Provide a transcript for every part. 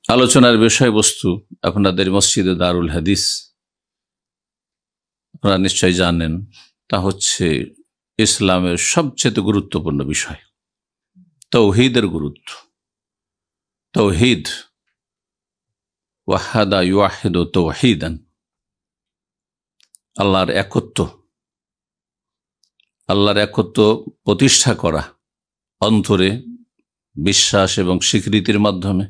আলোচনার বিষয়বস্তু আপনাদের মসজিদে দারুল হাদিস, আপনারা নিশ্চয় জানেন, তা হচ্ছে ইসলামের সবচেয়ে গুরুত্বপূর্ণ বিষয় তাওহীদের গুরুত্ব। তাওহীদ, ওয়াহাদা ইউওয়াহিদু তাওহীদান, আল্লাহর একত্ব, আল্লাহর একত্ব প্রতিষ্ঠা করা অন্তরে বিশ্বাস এবং স্বীকৃতির মাধ্যমে,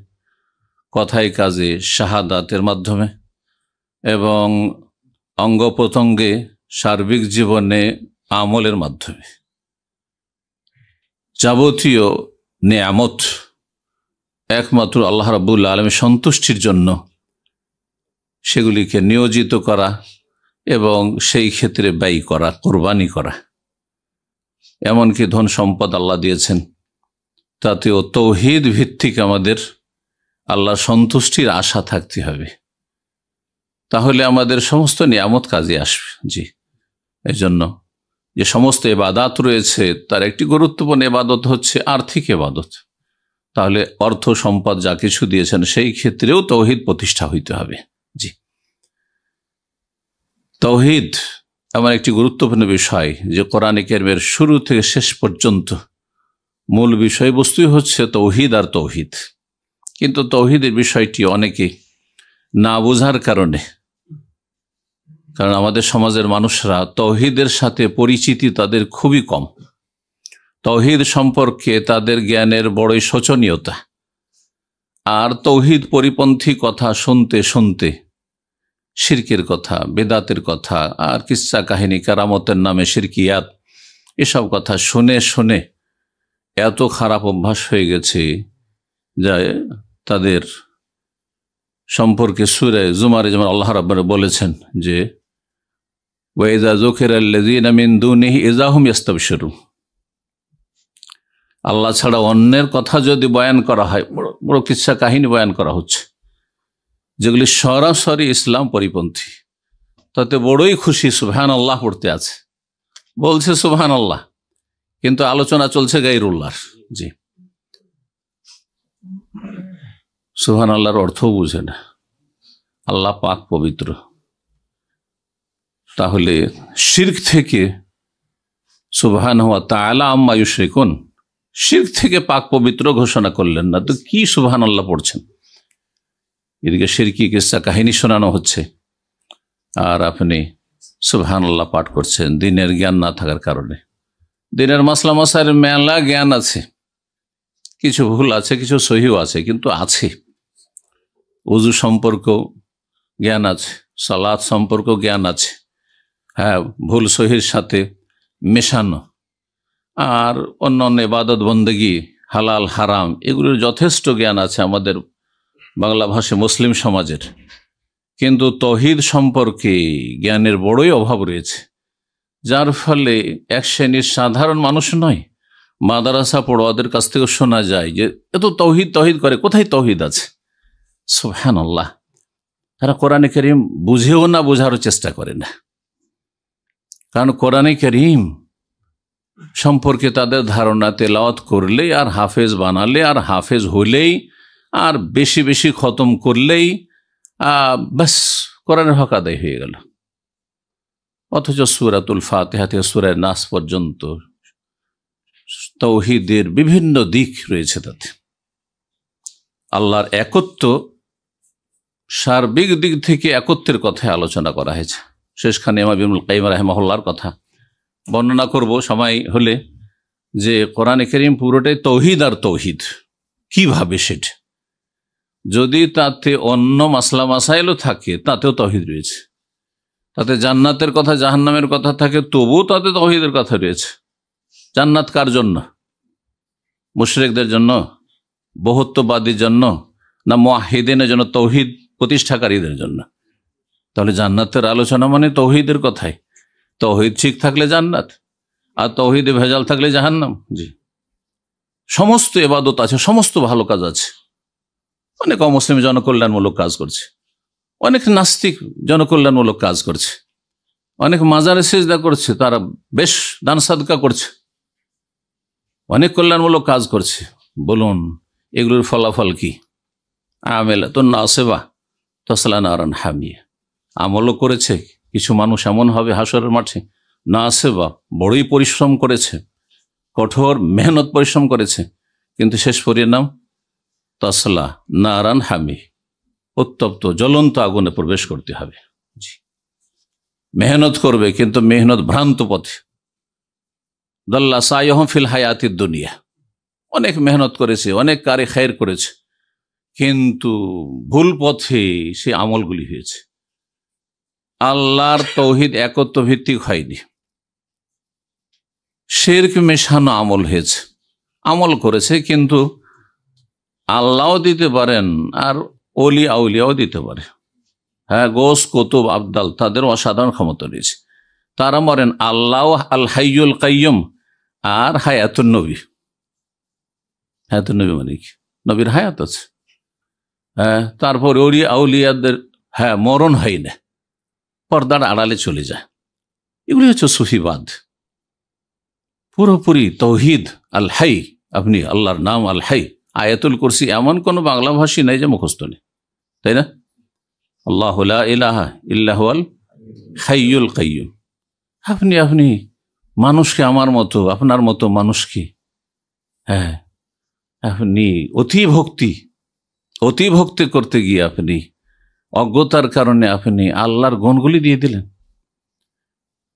কথায় কাজে শাহাদাতের মাধ্যমে এবং অঙ্গ প্রত্যঙ্গে সার্বিক জীবনে আমলের মাধ্যমে যাবতীয় নেয়ামত একমাত্র আল্লাহ রাব্বুল আলামিনের সন্তুষ্টির জন্য সেগুলিকে নিয়োজিত করা এবং সেই ক্ষেত্রে ব্যয় করা, কোরবানি করা। এমনকি ধন সম্পদ আল্লাহ দিয়েছেন, তাতেও তাওহীদ ভিত্তিক আমাদের আল্লাহর সন্তুষ্টির আশা থাকতে হবে, তাহলে আমাদের সমস্ত নিয়ামত কাজে আসবে। জি, এই জন্য যে সমস্ত ইবাদত রয়েছে তার একটি গুরুত্বপূর্ণ ইবাদত হচ্ছে আর্থিক ইবাদত। তাহলে অর্থ সম্পদ যা কিছু দিয়েছেন সেই ক্ষেত্রেও তাওহীদ প্রতিষ্ঠা হইতে হবে। জি, তাওহীদ এমন একটি গুরুত্বপূর্ণ বিষয় যে কোরআনে কারীমের শুরু থেকে শেষ পর্যন্ত মূল বিষয়বস্তুই হচ্ছে তাওহীদ আর তাওহীদ। কিন্তু তাওহীদের বিষয়টি অনেকে না বোঝার কারণে, কারণ আমাদের সমাজের মানুষরা তাওহীদের সাথে পরিচিতি তাদের খুবই কম, তাওহীদ সম্পর্কে তাদের জ্ঞানের বড়ই শোচনীয়তা, আর তাওহীদ পরিপন্থী কথা শুনতে শুনতে শিরকের কথা, বেদাতের কথা, আর কিসসা কাহিনী, কারামতের নামে শিরকিয়াত, এসব কথা শুনে শুনে এত খারাপ অভ্যাস হয়ে গেছে যা তাদের সম্পর্কে সূরা জুমারে যেমন আল্লাহ রাব্বুল বলেছেন যে ওয়াইযা যুকিরাল্লাযীনা মিন দুনিহি ইযা হুম ইস্তাবশিরুন, আল্লাহ ছাড়া অন্যের কথা যদি বয়ান করা হয়, বড় বড় কিসসা কাহিনী বয়ান করা হচ্ছে যেগুলি সরাসরি ইসলাম পরিপন্থী, তাতে বড়ই খুশি, সুবহানাল্লাহ পড়তে আছে, বলছে সুবহানাল্লাহ, কিন্তু আলোচনা চলছে গায়রুল্লাহর। জি, সুবহানাল্লাহর অর্থও বুঝে না, আল্লাহ পাক পবিত্র। তাহলে শিরক থেকে সুবহানাহু ওয়া তাআলা আম্মা ইউশরিকুন, শিরক থেকে পাক পবিত্র ঘোষণা করলেন না, তো কি সুবহানাল্লাহ পড়ছেন? এদিকে শিরকি কিসসা কাহিনী শোনানো হচ্ছে আর আপনি সুবহানাল্লাহ পাঠ করছেন দিনের জ্ঞান না থাকার কারণে। দিনের মাসলা মাসাইলের মেলা জ্ঞান আছে, কিছু ভুল আছে, কিছু সহিহ আছে, কিন্তু আছে। ওযু সম্পর্ক জ্ঞান আছে, সালাত সম্পর্ক জ্ঞান আছে, হ্যাঁ, ভুল সহির সাথে মেশানো, আর অন্যান্য ইবাদত বন্দেগী, হালাল হারাম, এগুলোর যথেষ্ট জ্ঞান আছে আমাদের বাংলা ভাষী মুসলিম সমাজের। কিন্তু তাওহীদ সম্পর্কে জ্ঞানের বড়ই অভাব রয়েছে, যার ফলে এক শ্রেণীর সাধারণ মানুষ নয়, মাদ্রাসা পড়ুয়াদের কাছ থেকে শোনা যায় যে এত তাওহীদ তাওহীদ করে, কোথায় তাওহীদ আছে? সুবহানাল্লাহ, তারা কোরআনে কারীম বুঝেও না, বোঝারও চেষ্টা করে না, কারণ কোরআনে কারীম সম্পর্কে তাদের ধারণা তেলাওয়াত করলে আর হাফেজ বানালে আর হাফেজ হলেই আর বেশি বেশি খতম করলেই বাস কোরআনের হক আদায় হয়ে গেল। অথচ সূরাতুল ফাতিহা থেকে সূরা নাস পর্যন্ত তাওহীদের বিভিন্ন দিক রয়েছে, তাতে আল্লাহর একত্ব, সার্বিক দিক থেকে একত্বের কথায় আলোচনা করা হয়েছে। শেষখানে ইমাম ইবনুল কাইয়িম রাহিমাহুল্লাহর কথা বর্ণনা করব সময় হলে, যে কোরআনে কারীম পুরোটাই তাওহীদ আর তাওহীদ। কিভাবে সেটা? যদি তাতে অন্য মাসলা মাসাইলও থাকে তাতেও তাওহীদ রয়েছে, তাতে জান্নাতের কথা জাহান্নামের কথা থাকে তবুও তাতে তাওহীদের কথা রয়েছে। জান্নাত কার জন্য? মুশরিকদের জন্য, বহুত্ববাদীর জন্য, না মুওয়াহ্হিদিনের জন্য, তাওহীদ প্রতিষ্ঠাকারীদের জন্য? তাহলে জান্নাতের আলোচনা মানে তাওহীদের কথাই। তাওহীদ ঠিক থাকলে জান্নাত, আর তাওহীদে ভেজাল থাকলে জাহান্নাম। জি, সমস্ত ইবাদত আছে, সমস্ত ভালো কাজ আছে। অনেক অমুসলিম জনকল্যাণমূলক কাজ করছে, অনেক নাস্তিক জনকল্যাণমূলক কাজ করছে, অনেক মাজারে সিজদা করছে, তারা বেশ দান সাদকা করছে, অনেক কল্যাণমূলক কাজ করছে। বলুন এগুলোর ফলাফল কি? আমেলাতুন নাসিবা তাসলা নারান হামিয়া, আমলও করেছে, কিছু মানুষ এমন হবে হাসরের মাঠে নাসিবা, বড়ই পরিশ্রম করেছে, কঠোর মেহনত পরিশ্রম করেছে, কিন্তু শেষ পরিণাম তাসলা নারান হামি, উত্তপ্ত জ্বলন্ত আগুনে প্রবেশ করতে হবে। মেহনত করবে কিন্তু মেহনত ভ্রান্ত পথে। দাল্লা সাইয়ুহুম ফিল হায়াতিদ দুনিয়া, অনেক মেহনত করেছে, অনেক কারে খায়ের করেছে, কিন্তু ভুল পথে সে আমলগুলি হয়েছে, আল্লাহর তৌহিদ একত্ব ভিত্তিক হয়নি, শিরক মেশানো আমল হয়েছে। আমল করেছে কিন্তু আল্লাহও দিতে পারেন আর অলি আউলিয়াও দিতে পারে। হ্যাঁ, গোস কুতুব আবদাল তাদের অসাধারণ ক্ষমতা রয়েছে, তারা মরেন। আল্লাহ আল হাইয়ুল কাইয়ুম আর হায়াতুন নবী। হায়াতুন নবী মানে কি? নবীর হায়াত আছে, হ্যাঁ, তারপর অলি আউলিয়াদের হ্যাঁ মরণ হয় না, পর্দার আড়ালে চলে যায়। এগুলি হচ্ছে সুফিবাদ। পুরোপুরি তৌহিদ আল হাই, আপনি আল্লাহর নাম আল হাই, আয়াতুল কুরসি এমন কোন বাংলা ভাষী নাই যে মুখস্থ নেই, তাই না? আল্লাহু লা ইলাহা ইল্লা হুয়াল হাইয়ুল কাইয়ুম। আপনি মানুষকে আমার মতো, আপনার মতো মানুষকে, হ্যাঁ, আপনি অতি ভক্তি করতে গিয়ে আপনি অজ্ঞতার কারণে আপনি আল্লাহর গুণগুলি দিয়ে দিলেন।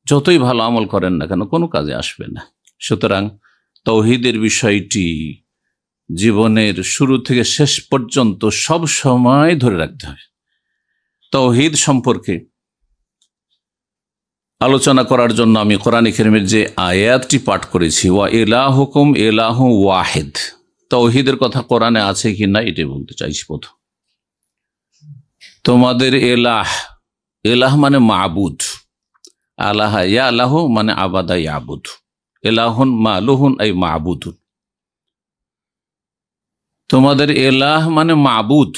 যতই ভালো আমল করেন না কেন কোনো কাজে আসবে না। সুতরাং তৌহিদের বিষয়টি জীবনের শুরু থেকে শেষ পর্যন্ত সব সময় ধরে রাখতে হবে। তৌহিদ সম্পর্কে আলোচনা করার জন্য আমি কোরআন কারীমের যে আয়াতটি পাঠ করেছি, ওয়া ইলাহুকুম ইলাহু ওয়াহিদ, তৌহিদের কথা কোরআনে আছে কি না এটাই বলতে চাইছি। প্রথম, তোমাদের এলাহ মানে মাবুদ, আলাহা ইয়া আলাহু মানে আবাদা ইয়াবুদ, এলাহুন মালুহুন এই মাবুদুন। তোমাদের এলাহ মানে মাবুদ,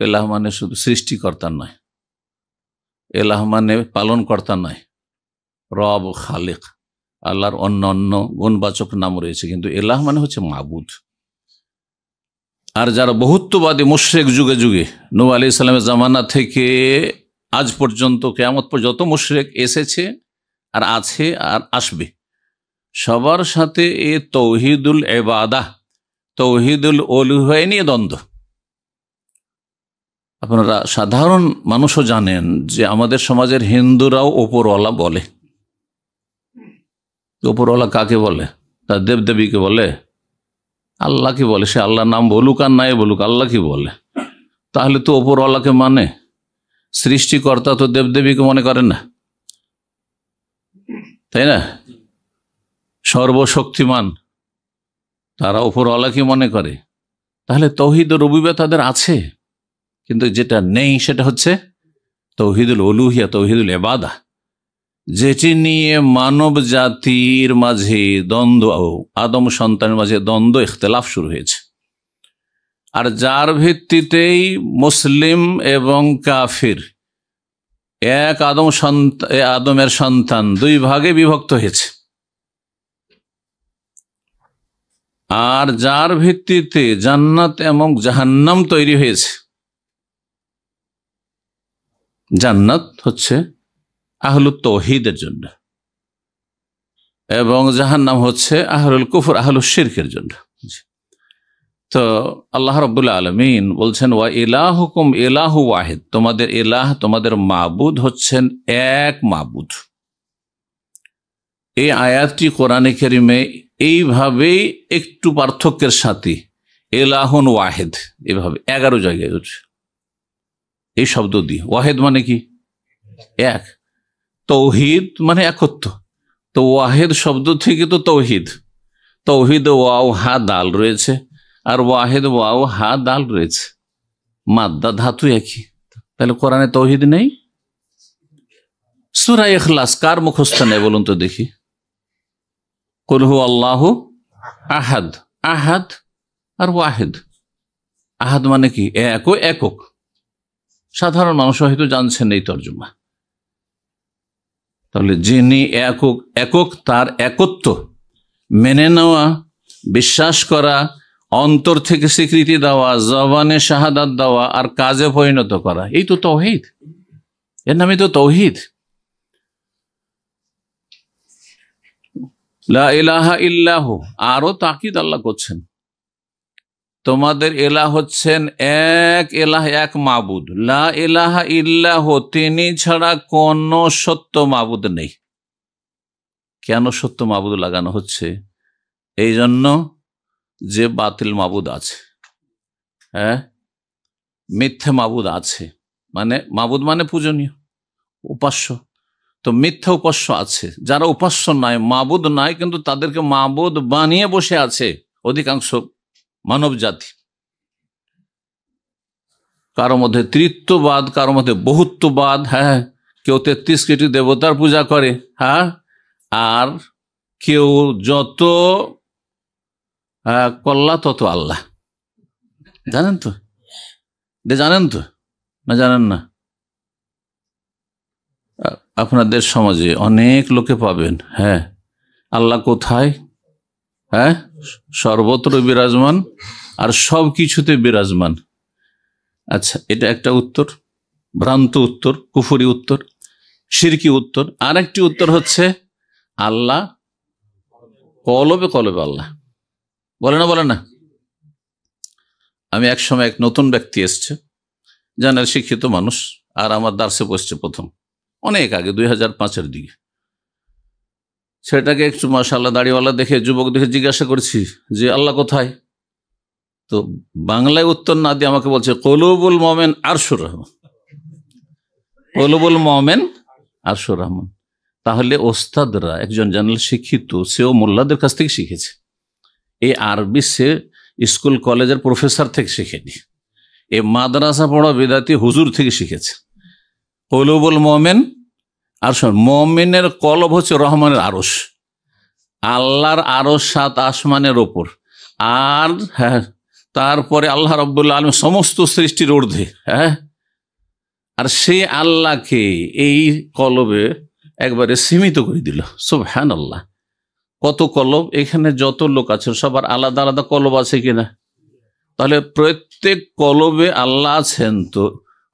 এলাহ মানে শুধু সৃষ্টিকর্তা নয়, এলাহ মানে পালন কর্তা নয়, রব খালিক, আল্লাহর অন্য অন্য গুণবাচক নাম রয়েছে, কিন্তু এলাহ মানে হচ্ছে মাবুদ। আর যারা বহুত্ববাদী মুশরিক যুগে যুগে নূহ আলাইহিস সালামের জামানা থেকে আজ পর্যন্ত কিয়ামত পর্যন্ত যত মুশরিক এসেছে আর আছে আর আসবে, সবার সাথে এ তৌহিদুল ইবাদাহ, তৌহিদুল উলুহিয়া নিয়ে দ্বন্দ্ব। আপনারা সাধারণ মানুষও জানেন যে আমাদের সমাজের হিন্দুরাও ওপরওয়ালা বলে। ওপরওয়ালা কাকে বলে? তার দেবদেবীকে বলে, আল্লাহ কি বলে? সে আল্লাহর নাম বলুক আর নাই বলুক, আল্লাহ কি বলে? তাহলে তো ওপরওয়ালাকে মানে, সৃষ্টিকর্তা তো দেবদেবীকে মনে করেন না, তাই না? সর্বশক্তিমান তারা ওপরওয়ালাকে মনে করে। তাহলে তৌহিদ ও রুবুবিয়্যাহ তাদের আছে, কিন্তু যেটা নেই সেটা হচ্ছে তৌহিদুল উলুহিয়া, তৌহিদুল ইবাদাহ, যেটি নিয়ে মানব জাতির মাঝে দ্বন্দ্ব, আদম সন্তানের মাঝে দ্বন্দ্ব, ইখতিলাফ শুরু হয়েছে। আর যার ভিত্তিতেই মুসলিম এবং কাফির, এক আদমের সন্তান দুই ভাগে বিভক্ত হয়েছে। আর যার ভিত্তিতে জান্নাত এবং জাহান্নাম তৈরি হয়েছে। জান্নাত হচ্ছে আহলুত তাওহীদের জন্য এবং জাহান্নাম হচ্ছে আহলুল কুফর, আহলুশ শিরকের জন্য। তো আল্লাহ রাব্বুল আলামিন বলছেন, ওয়া ইলাহুকুম ইলাহু ওয়াহিদ, তোমাদের ইলাহ, তোমাদের মাবুদ হচ্ছেন এক মাবুদ। এই আয়াতটি কোরআনে কারিমে এইভাবেই একটু পার্থক্যের সাথে ইলাহুন ওয়াহিদ এভাবে 11 জায়গায় হচ্ছে এই শব্দ দিয়ে। ওয়াহিদ মানে কি? এক। তৌহিদ মানে একত্ব। তো ওয়াহিদ শব্দ থেকে তো তৌহিদ, তৌহিদ ওয়াও হা দাল রয়েছে, আর ওয়াহিদ ওয়াও হা দাল রয়েছে, মাদ্দা ধাতু একই। তাহলে কোরআনে তৌহিদ নেই? সূরা ইখলাস কার মুখস্থ নেই বলুন তো দেখি? কুল হু আল্লাহু আহাদ, আহাদ আর ওয়াহিদ। আহাদ মানে কি? একক। সাধারণ মানুষ হয়তো জানছেন এই তর্জমা। তাহলে যিনি একক, তার একত্ব মেনে নেওয়া, বিশ্বাস করা, অন্তর থেকে স্বীকৃতি দেওয়া, জবানে শাহাদাত দেওয়া আর কাজে পরিণত করা, এই তো তাওহীদ। এর নামই তো তাওহীদ। লা ইলাহা ইল্লাহু, আরো তাকিদ আল্লাহ করছেন, তোমাদের এলাহ হচ্ছেন এক এলাহ, এক মাবুদ। লা ইলাহা ইল্লাহু, তিনি ছাড়া কোন সত্য মাবুদ নেই। কেন সত্য মাবুদ লাগানো হচ্ছে? এই জন্য যে বাতিল মাবুদ আছে, হ্যাঁ, মিথ্যে মাবুদ আছে, মানে মাবুদ মানে পূজনীয়, উপাস্য। তো মিথ্যা উপাস্য আছে, যারা উপাস্য নয়, মাবুদ নয়, কিন্তু তাদেরকে মাবুদ বানিয়ে বসে আছে অধিকাংশ মানব জাতি। কারো মধ্যে তৃত্ববাদ, কারো মধ্যে বহুত্ববাদ, হ্যাঁ, কেউ 33 কোটি দেবতার পূজা করে, হ্যাঁ, আর কেউ যত কল্লা তত আল্লাহ। জানেন তো, জানেন তো না জানেন না? আপনাদের সমাজে অনেক লোকে পাবেন, হ্যাঁ, আল্লাহ কোথায়? হ্যাঁ, সর্বত্র বিরাজমান আর সব কিছুতে বিরাজমান। আচ্ছা, এটা একটা উত্তর, ভ্রান্ত উত্তর, কুফরি উত্তর, শিরকি উত্তর। আর একটি উত্তর হচ্ছে আল্লাহ কলবে কলবে আল্লাহ। বলে না, বলে না? আমি এক সময় এক নতুন ব্যক্তি এসছে, জানার শিক্ষিত মানুষ, আর আমার দার্সে বসছে প্রথম, অনেক আগে 2005-এর দিকে। সেটাকে একটু মাশাআল্লাহ দাড়িওয়ালা দেখে, যুবক দেখে জিজ্ঞাসা করছি যে আল্লাহ কোথায়? তো বাংলায় উত্তর না দিয়ে আমাকে বলছে কলুবুল মোমেন আরশুর রহমান। কলুবুল মোমেন আরশুর রহমান। তাহলে ওস্তাদরা, একজন জানাল শিক্ষিত, সেও মোল্লাদের কাছ থেকে শিখেছে। এই আরবি সে স্কুল কলেজের প্রফেসর থেকে শিখেনি, এ মাদ্রাসা পড়া বিদাতি হুজুর থেকে শিখেছে। কলুবুল মোমেন আরশ, মোমেনের কলব হচ্ছে রহমানের আরশ, আল্লাহর আরশ 7 আসমানের ওপর, আর হ্যাঁ, তারপরে আল্লাহ রাব্বুল আলামিন সমস্ত সৃষ্টির ঊর্ধ্বে, হ্যাঁ, আর সেই আল্লাহকে এই কলবে একবারে সীমিত করে দিল। সুবহানাল্লাহ। কত কলব! এখানে যত লোক আছে সবার আলাদা আলাদা কলব আছে কিনা? তাহলে প্রত্যেক কলবে আল্লাহ আছেন, তো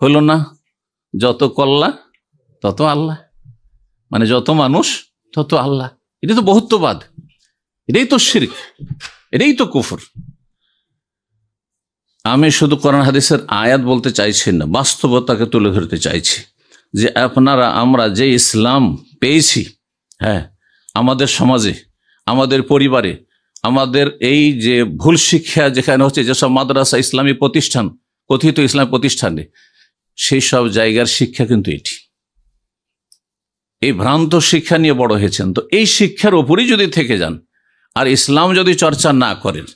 হলো না যত কল্লা তত আল্লাহ, মানে যত মানুষ তত আল্লাহ। এটাই তো বহুত্ববাদ, এটাই তো শিরক, এটাই তো কুফর। আমি শুধু কোরআন হাদিসের আয়াত বলতে চাইছি না, বাস্তবতাকে তুলে ধরতে চাইছি যে আপনারা, আমরা যে ইসলাম পেয়েছি, হ্যাঁ, আমাদের সমাজে, আমাদের পরিবারে, আমাদের এই যে ভুল শিক্ষা যেখানে হচ্ছে, যেসব মাদ্রাসা, ইসলামী প্রতিষ্ঠান, কথিত ইসলামী প্রতিষ্ঠানে, সেই সব জায়গার শিক্ষা কিন্তু এটি, এই ভ্রান্ত শিক্ষা নিয়ে বড় হয়েছেন। তো এই শিক্ষার উপরই যদি থেকে যান আর ইসলাম যদি চর্চা না করেন,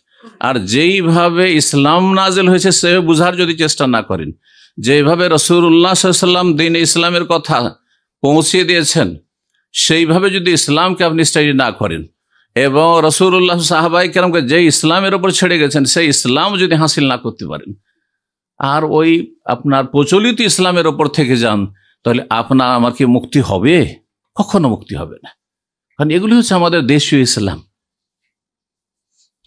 আর যেইভাবে ইসলাম নাজিল হয়েছে সে বুঝার যদি চেষ্টা না করেন, যেভাবে রাসূলুল্লাহ সাল্লাল্লাহু আলাইহি ওয়াসাল্লাম দ্বীন ইসলামের কথা পৌঁছে দিয়েছেন, সেইভাবে যদি ইসলামকে আপনি স্টাডি না করেন, এবং রাসূলুল্লাহ সাহাবায়ে কেরামকে যে ইসলামের উপর ছেড়ে গেছেন সেই ইসলাম যদি হাসিল না করতে পারেন, আর ওই আপনার প্রচলিত ইসলামের উপর থেকে যান, তাহলে আপনার আমার কি মুক্তি হবে? কখনো মুক্তি হবে না। কারণ এগুলি হচ্ছে আমাদের দেশীয় ইসলাম।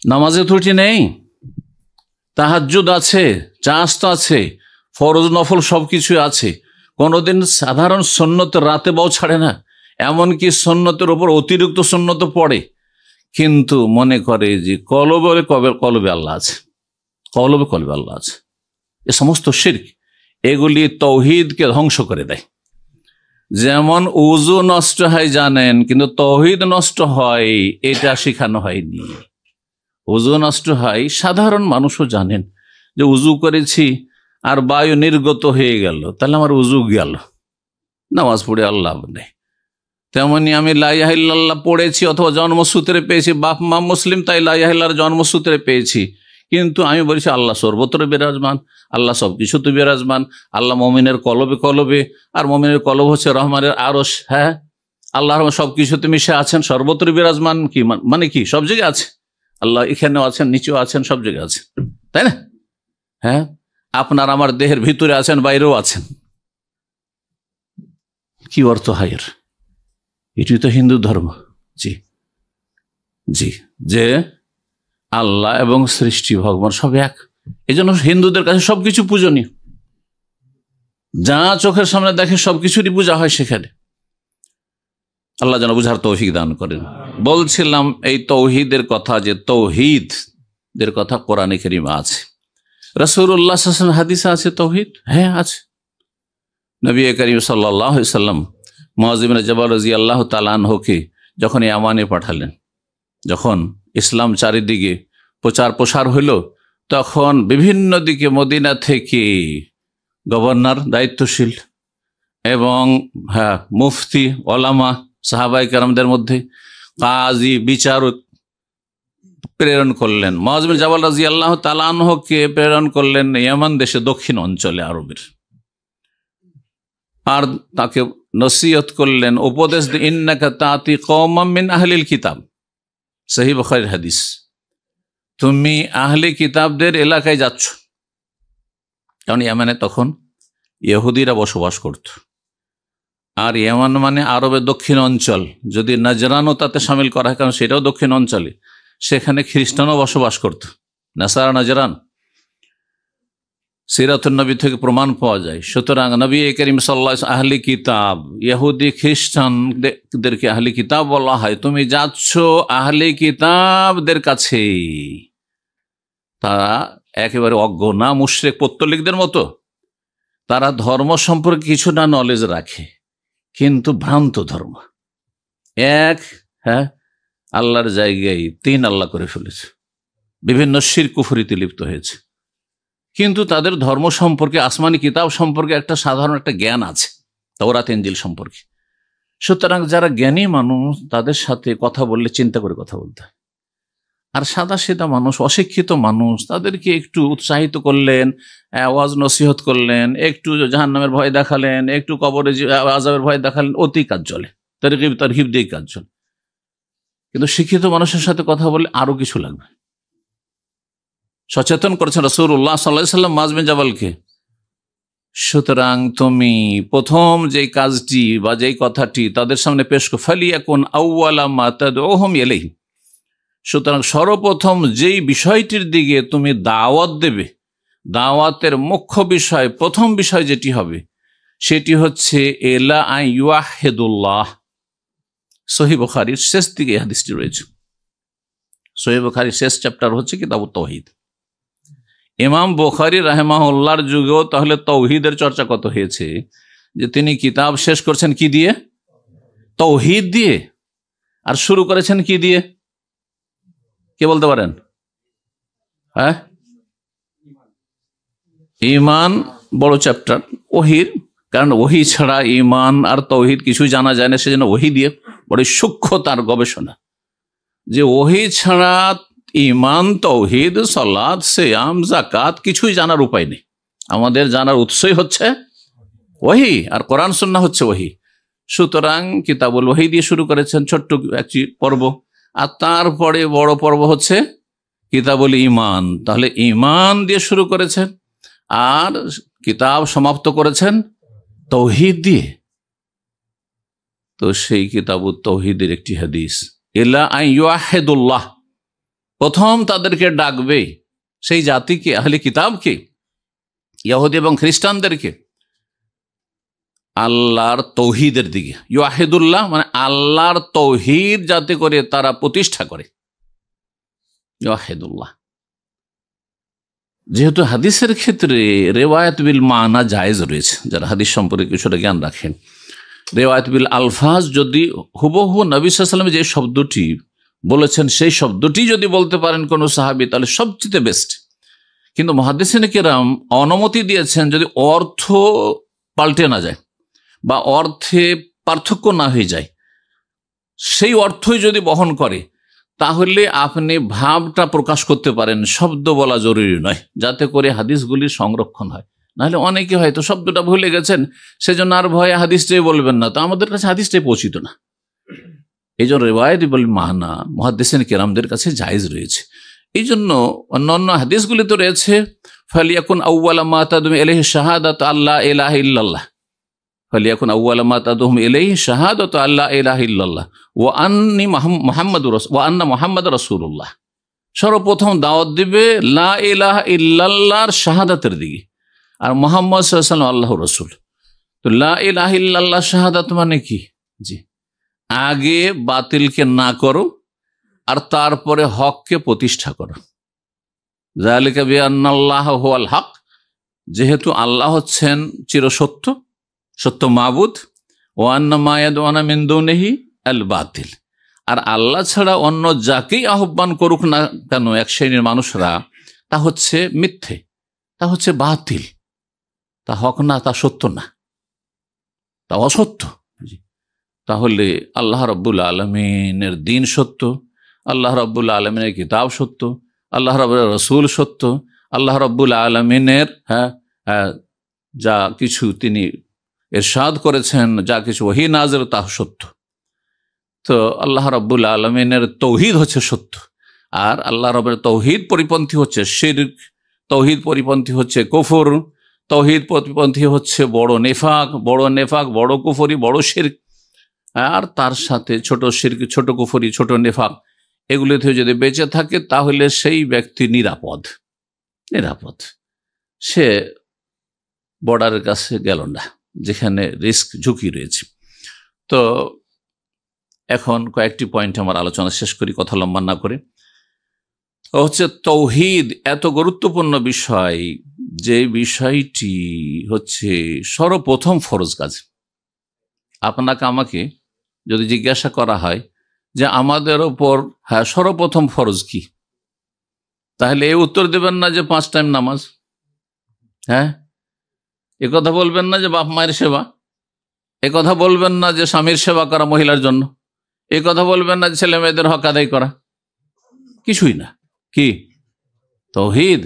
নামাজে ত্রুটি নেই, তাহাজ্জুদ আছে, চাঁদ আছে, ফরজ নফল সবকিছু আছে। কোনোদিন সাধারণ সুন্নত রাতে বাও ছাড়ে না, এমনকি সুন্নতের উপর অতিরিক্ত সুন্নত পড়ে, কিন্তু মনে করে যে কলবে কলবে আল্লাহ আছে, কলবে কলবে আল্লাহ আছে। এ সমস্ত শিরক, এগুলি তৌহিদকে ধ্বংস করে দেয়। যেমন উযু নষ্ট হয় জানেন, কিন্তু তৌহিদ নষ্ট হয় এটা শেখানো হয়নি। উযু নষ্ট হয়, সাধারণ মানুষও জানেন যে উযু করেছি আর বায়ু নির্গত হয়ে গেল, তাহলে আমার উযু গেল, নামাজ পড়ে আল্লাহ নেই। তেমনি আমি লা ইলাহা ইল্লাল্লাহ পড়েছি অথবা জন্মসূত্রে পেয়েছি, বাপ মা মুসলিম তাই লা ইলাহা ইল্লাল্লাহর জন্মসূত্রে পেয়েছি, কিন্তু আমি বলছি আল্লাহ সর্বত্র বিরাজমান, আল্লাহ সব কিছুতে বিরাজমান, আল্লাহ মুমিনের কলবে কলবে, আর মুমিনের কলব হচ্ছে রহমানের আরশ। হ্যাঁ, আল্লাহ সব কিছুতে মিশে আছেন, সর্বত্র বিরাজমান, কি মানে কি সব জায়গায় আছে আল্লাহ, এখানেও আছেন, নিচেও আছেন, সব জায়গায় আছেন, তাই না? হ্যাঁ, আপনার আমার দেহের ভিতরে আছেন, বাইরেও আছেন। কি অর্থ হায়ের? এটি তো হিন্দু ধর্ম। জি জি, যে আল্লাহ এবং সৃষ্টি ভগবান সব এক। এই জন্য হিন্দুদের কাছে সবকিছু পূজনীয়, যা চোখের সামনে দেখে সবকিছুরই পূজা হয় সেখানে। আল্লাহ যেন বুঝার তৌফিক দান করেন। বলছিলাম এই তৌহিদের কথা, যে তৌহিদের কথা কোরআনে কারিমে আছে, রাসূলুল্লাহ সাল্লাল্লাহু আলাইহি ওয়াসাল্লাম হাদিসে আছে তৌহিদ, হ্যাঁ আছে। নবী করিম সাল্লাল্লাহু আলাইহি ওয়াসাল্লাম মুআয ইবনে জাবাল রাদিয়াল্লাহু তাআলা আনহুকে যখন ইয়ামানে পাঠালেন, যখন ইসলাম চারিদিকে প্রচার প্রসার হইল, তখন বিভিন্ন দিকে মদিনা থেকে গভর্নর, দায়িত্বশীল এবং মুফতি, ওলামা, সাহাবায়ে কেরামদের মধ্যে কাজী, বিচারক প্রেরণ করলেন। মুআয ইবনে জাবাল রাদিয়াল্লাহু তাআলা আনহুকে প্রেরণ করলেন ইয়ামান দেশে, দক্ষিণ অঞ্চলে আরবের, আর তাকে নসিহত করলেন, উপদেশ দিলেন, ইন্নাকা তাতি কওমান মিন আহলিল কিতাব, সহিহ বুখারীর হাদিস, তুমি আহলে কিতাবদের এলাকায় যাচ্ছ। কারণ ইয়ামানে তখন ইহুদিরা বসবাস করত, আর ইয়ামান মানে আরবের দক্ষিণ অঞ্চল, যদি নাজরানও তাতে সামিল করা হয়, কারণ সেটাও দক্ষিণ অঞ্চলে, সেখানে খ্রিস্টানও বসবাস করত, নাসারা নাজরান। সিরাতুন নবী থেকে প্রমাণ পাওয়া যায়। সুতরাং নবী করিম সাল্লাল্লাহু আলাইহি ওয়াসাল্লাম আহলি কিতাব, ইহুদি খ্রিস্টানদেরকে আহলি কিতাব বলা হয়। তুমি যাচ্ছ আহলি কিতাবদের কাছে, তারা একেবারে অজ্ঞ না, মুশরিক পত্তলিকদের মতো। তারা ধর্ম সম্পর্কে কিছু না নলেজ রাখে, কিন্তু ভ্রান্ত ধর্ম। আল্লাহর জায়গায় তিন আল্লাহ করে ফেলেছে, বিভিন্ন শিরক কুফরিতে লিপ্ত হয়েছে, কিন্তু তাদের ধর্ম সম্পর্কে, আসমানি কিতাব সম্পর্কে একটা সাধারণ একটা জ্ঞান আছে, তাওরাত ইনজিল সম্পর্কে। সুতরাং যারা জ্ঞানী মানুষ, তাদের সাথে কথা বললে চিন্তা করে কথা বলতে হয়। আর সাদা সিধা মানুষ, অশিক্ষিত মানুষ, তাদেরকে একটু উৎসাহিত করলেন, ওয়াজ নসিহত করলেন, একটু জাহান্নামের ভয় দেখালেন, একটু কবরে আযাবের ভয় দেখালেন, অতি কাজ চলে, তারহিব দিয়ে কাজ চলে। কিন্তু শিক্ষিত মানুষের সাথে কথা বললে আরো কিছু লাগবে। সচেতন করেছেন রাসূলুল্লাহ সাল্লাল্লাহু আলাইহি ওয়াসাল্লাম মুআয বিন জাবালকে। সুতরাং তুমি প্রথম যে কাজটি বা যেই কথাটি তাদের সামনে পেশ করো, ফালিয়াকুন আউওয়ালা মা তাদউহুম ইলাইহি, সুতরাং সর্বপ্রথম যেই বিষয়টির দিকে তুমি দাওয়াত দেবে, দাওয়াতের মুখ্য বিষয়, প্রথম বিষয় যেটি হবে, সেটি হচ্ছে ইলা আন ইউয়াহিদুল্লাহ। সহিহ বুখারীর শেষ দিকে এই হাদিসটি রয়েছে। সহিহ বুখারীর শেষ চ্যাপ্টার হচ্ছে কিতাবুত তাওহীদ। ইমাম বুখারী রাহিমাহুল্লাহর যুগেও তাহলে তাওহীদের চর্চা কত হয়েছে, যে তিনি কিতাব শেষ করছেন কি দিয়ে? তাওহীদ দিয়ে। আর শুরু করেছেন কি দিয়ে? কে বলতে পারেন? ঈমান বড় চ্যাপ্টার ওহীর, কারণ ওহী ছাড়া ঈমান আর তাওহীদ কিছু জানা যায় না, সেজন্য ওহী দিয়ে বড় সূক্ষ্ম তার গবেষণা, যে ওহী ছাড়া ঈমান, তাওহীদ, সালাত, সিয়াম, যাকাত কিছুই জানার উপায় নেই। আমাদের জানার উৎসই হচ্ছে ওহী, আর কোরআন সুন্নাহ হচ্ছে ওহী। সুতরাং কিতাবুল ওহী দিয়ে শুরু করেছেন, ছোট্ট একটি পর্ব, আর তারপরে বড় পর্ব হচ্ছে কিতাবুল ঈমান। তাহলে ঈমান দিয়ে শুরু করেছেন, আর কিতাব সমাপ্ত করেছেন তাওহীদ দিয়ে। তো সেই কিতাবুত তাওহীদের একটি হাদিস, ইলা আন ইউয়াহিদুল্লাহ, প্রথম তাদেরকে ডাকবে, সেই জাতিকে, আহলে কিতাবকে, ইহুদি এবং খ্রিস্টানদেরকে আল্লাহর তৌহিদের দিকে। ইউয়াহিদুল্লাহ মানে আল্লাহর তৌহিদ যাতে করে তারা প্রতিষ্ঠা করে, ইউয়াহিদুল্লাহ। যেহেতু হাদিসের ক্ষেত্রে রেওয়ায়াত বিল মানা জায়েজ রয়েছে, যারা হাদিস সম্পর্কে কিছুটা জ্ঞান রাখেন, রেওয়ায়াত বিল আলফাজ যদি হুবহু নবী সাল্লাল্লাহু আলাইহি ওয়াসাল্লাম যে শব্দটি বলেছেন সেই শব্দটি যদি বলতে পারেন কোন সাহাবী, তাহলে সবচেয়ে বেস্ট। কিন্তু মুহাদ্দিসিনে কেরাম অনুমতি দিয়েছেন, যদি অর্থ পাল্টে না যায় বা অর্থে পার্থক্য না হয়ে যায়, সেই অর্থই যদি বহন করে, তাহলে আপনি ভাবটা প্রকাশ করতে পারেন, শব্দ বলা জরুরি নয়, যাতে করে হাদিসগুলির সংরক্ষণ হয়। নাহলে অনেকে হয়তো শব্দটা ভুলে গেছেন, সেজন্য আর ভয়ে হাদিসটাই বলবেন না, তো আমাদের কাছে হাদিসটাই পৌঁছিত না। এই জন্য রিওয়ায়াত বিল মানা মুহাদ্দিসিন কেরামদের কাছে জায়েজ রয়েছে। এই জন্য অন্যান্য হাদিসগুলি তো রয়েছে, ফালিয়াকুন আউওয়ালা মা তাদউম ইলাইহি শাহাদাতু আল্লা ইলাহা ইল্লাল্লাহ, ফালিয়াকুন আউওয়ালা মা তাদউম ইলাইহি শাহাদাতু আল্লা ইলাহা ইল্লাল্লাহ ওয়া আন্না মুহাম্মাদুর রাসূলুল্লাহ। সর্বপ্রথম দাওয়াত দিবে লা ইলাহা ইল্লাল্লাহর শাহাদাতের দিকে, আর মুহাম্মদ সাল্লাল্লাহু আলাইহি ওয়াসাল্লাম আল্লাহর রাসূল। তো লা ইলাহা ইল্লাল্লাহ শাহাদাত মানে কি? জি, আগে বাতিলকে না করো আর তারপরে হককে প্রতিষ্ঠা করো। যালিকা বিআন্নাল্লাহা হুয়াল হক, যেহেতু আল্লাহ হচ্ছেন চিরসত্য, সত্য মাবুদ, ওয়া আন্না মা ইয়াদউনা মিন দুনিহি আল বাতিল, আর আল্লাহ ছাড়া অন্য যাকেই আহ্বান করুক না কেন এক শ্রেণীর মানুষরা, তা হচ্ছে মিথ্যে, তা হচ্ছে বাতিল, তা হক না, তা সত্য না, তা অসত্য। তাহলে আল্লাহ রাব্বুল আলামিনের দ্বীন সত্য, আল্লাহ রাব্বুল আলামিনের কিতাব সত্য, আল্লাহ রাব্বুল রাসূল সত্য, আল্লাহ রাব্বুল আলামিনের যা কিছু তিনি ইরশাদ করেছেন, যা কিছু ওহী নাযিল তা সত্য। তো আল্লাহ রাব্বুল আলামিনের তৌহিদ হচ্ছে সত্য, আর আল্লাহ রাব্বুল তৌহিদ পরিপন্থী হচ্ছে শিরক, তৌহিদ পরিপন্থী হচ্ছে কুফর, তৌহিদ পরিপন্থী হচ্ছে বড় নেফাক, বড় কুফরি, বড় শিরক, আর তার সাথে ছোট শিরক, ছোট কুফরি, ছোট নেফাক, এগুলো থেকে যদি বেঁচে থাকে তাহলে সেই ব্যক্তি নিরাপদ। সে বর্ডারের কাছে গেল না, যেখানে রিস্ক, ঝুঁকি রয়েছে। তো এখন কয়েকটি পয়েন্ট আমার আলোচনা শেষ করি, কথা লম্বা না করে। হচ্ছে তৌহিদ এত গুরুত্বপূর্ণ বিষয়, যে বিষয়টি হচ্ছে সর্বপ্রথম ফরজ কাজ। আপনাকে আমাকে যদি জিজ্ঞাসা করা হয় যে আমাদের ওপর সর্বপ্রথম ফরজ কি, তাহলে এই উত্তর দেবেন না যে 5 টাইম নামাজ, এ কথা বলবেন না যে বাপ মায়ের সেবা, এ কথা বলবেন না যে স্বামীর সেবা করা মহিলার জন্য, এ কথা বলবেন না যে ছেলে মেয়েদের হক আদায় করা, কিছুই না। কি? তৌহিদ।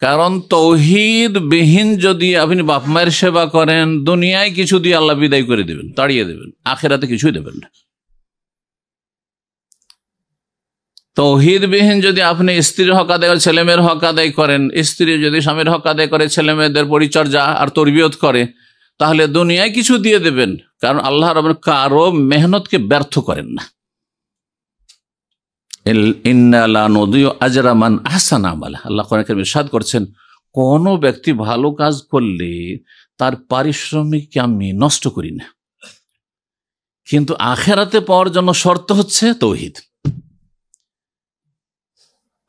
কারণ তৌহিদ বিহীন যদি আপনি বাপ মায়ের সেবা করেন, দুনিয়ায় কিছু দিয়ে আল্লাহ বিদায় করে দেবেন, তাড়িয়ে দেবেন, আখিরাতে কিছুই দেবেন না। তৌহিদ বিহীন যদি আপনি স্ত্রীর হক আদায় করেন, ছেলে মেয়ের হক আদায় করেন, স্ত্রী যদি স্বামীর হক আদায় করে, ছেলে মেয়েদের পরিচর্যা আর তরবিয়ত করে, তাহলে দুনিয়ায় কিছু দিয়ে দেবেন। কারণ আল্লাহ রাব্বুল কারো মেহনতকে ব্যর্থ করেন না। ইন্না লা নুদিউ আজরা মান আহসানা আমালা, আল্লাহ কোরআনে কারীমে ইরশাদ করছেন, কোন ব্যক্তি ভালো কাজ করলে তার পারিশ্রমিক আমি নষ্ট করি না, কিন্তু আখিরাতে পাওয়ার জন্য শর্ত হচ্ছে তৌহিদ।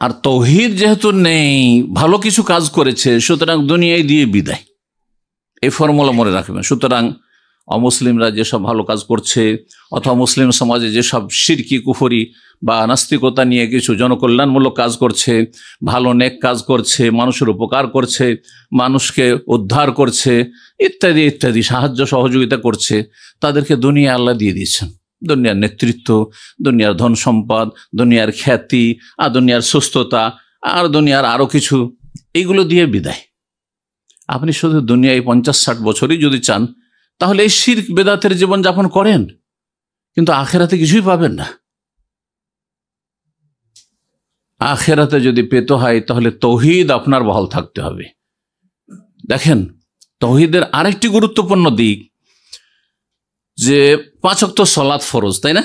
আর তৌহিদ যেহেতু নেই, ভালো কিছু কাজ করেছে, সুতরাং দুনিয়ায় দিয়ে বিদায়, এই ফর্মুলা মনে রাখবেন। সুতরাং অমুসলিমরা যেসব ভালো কাজ করছে, অথবা মুসলিম সমাজে যেসব শিরকি, কুফরি বা নাস্তিকতা নিয়ে কিছু জনকল্যাণমূলক কাজ করছে, ভালো নেক কাজ করছে, মানুষের উপকার করছে, মানুষকে উদ্ধার করছে, ইত্যাদি ইত্যাদি সাহায্য সহযোগিতা করছে, তাদেরকে দুনিয়া আল্লাহ দিয়ে দিয়েছেন। দুনিয়ার নেতৃত্ব, দুনিয়ার ধন সম্পদ, দুনিয়ার খ্যাতি, আর দুনিয়ার সুস্থতা, আর দুনিয়ার আরো কিছু, এইগুলো দিয়ে বিদায়। আপনি শুধু দুনিয়ায় 50-60 বছরই যদি চান, তাহলে এই শিরক বেদাতের জীবনযাপন করেন, কিন্তু আখেরাতে কিছুই পাবেন না। আখেরাতে যদি পেতে হয় তাহলে তৌহিদ আপনার বহাল থাকতে হবে। দেখেন, তৌহিদের আরেকটি গুরুত্বপূর্ণ দিক যে 5 ওয়াক্ত সালাত ফরজ, তাই না?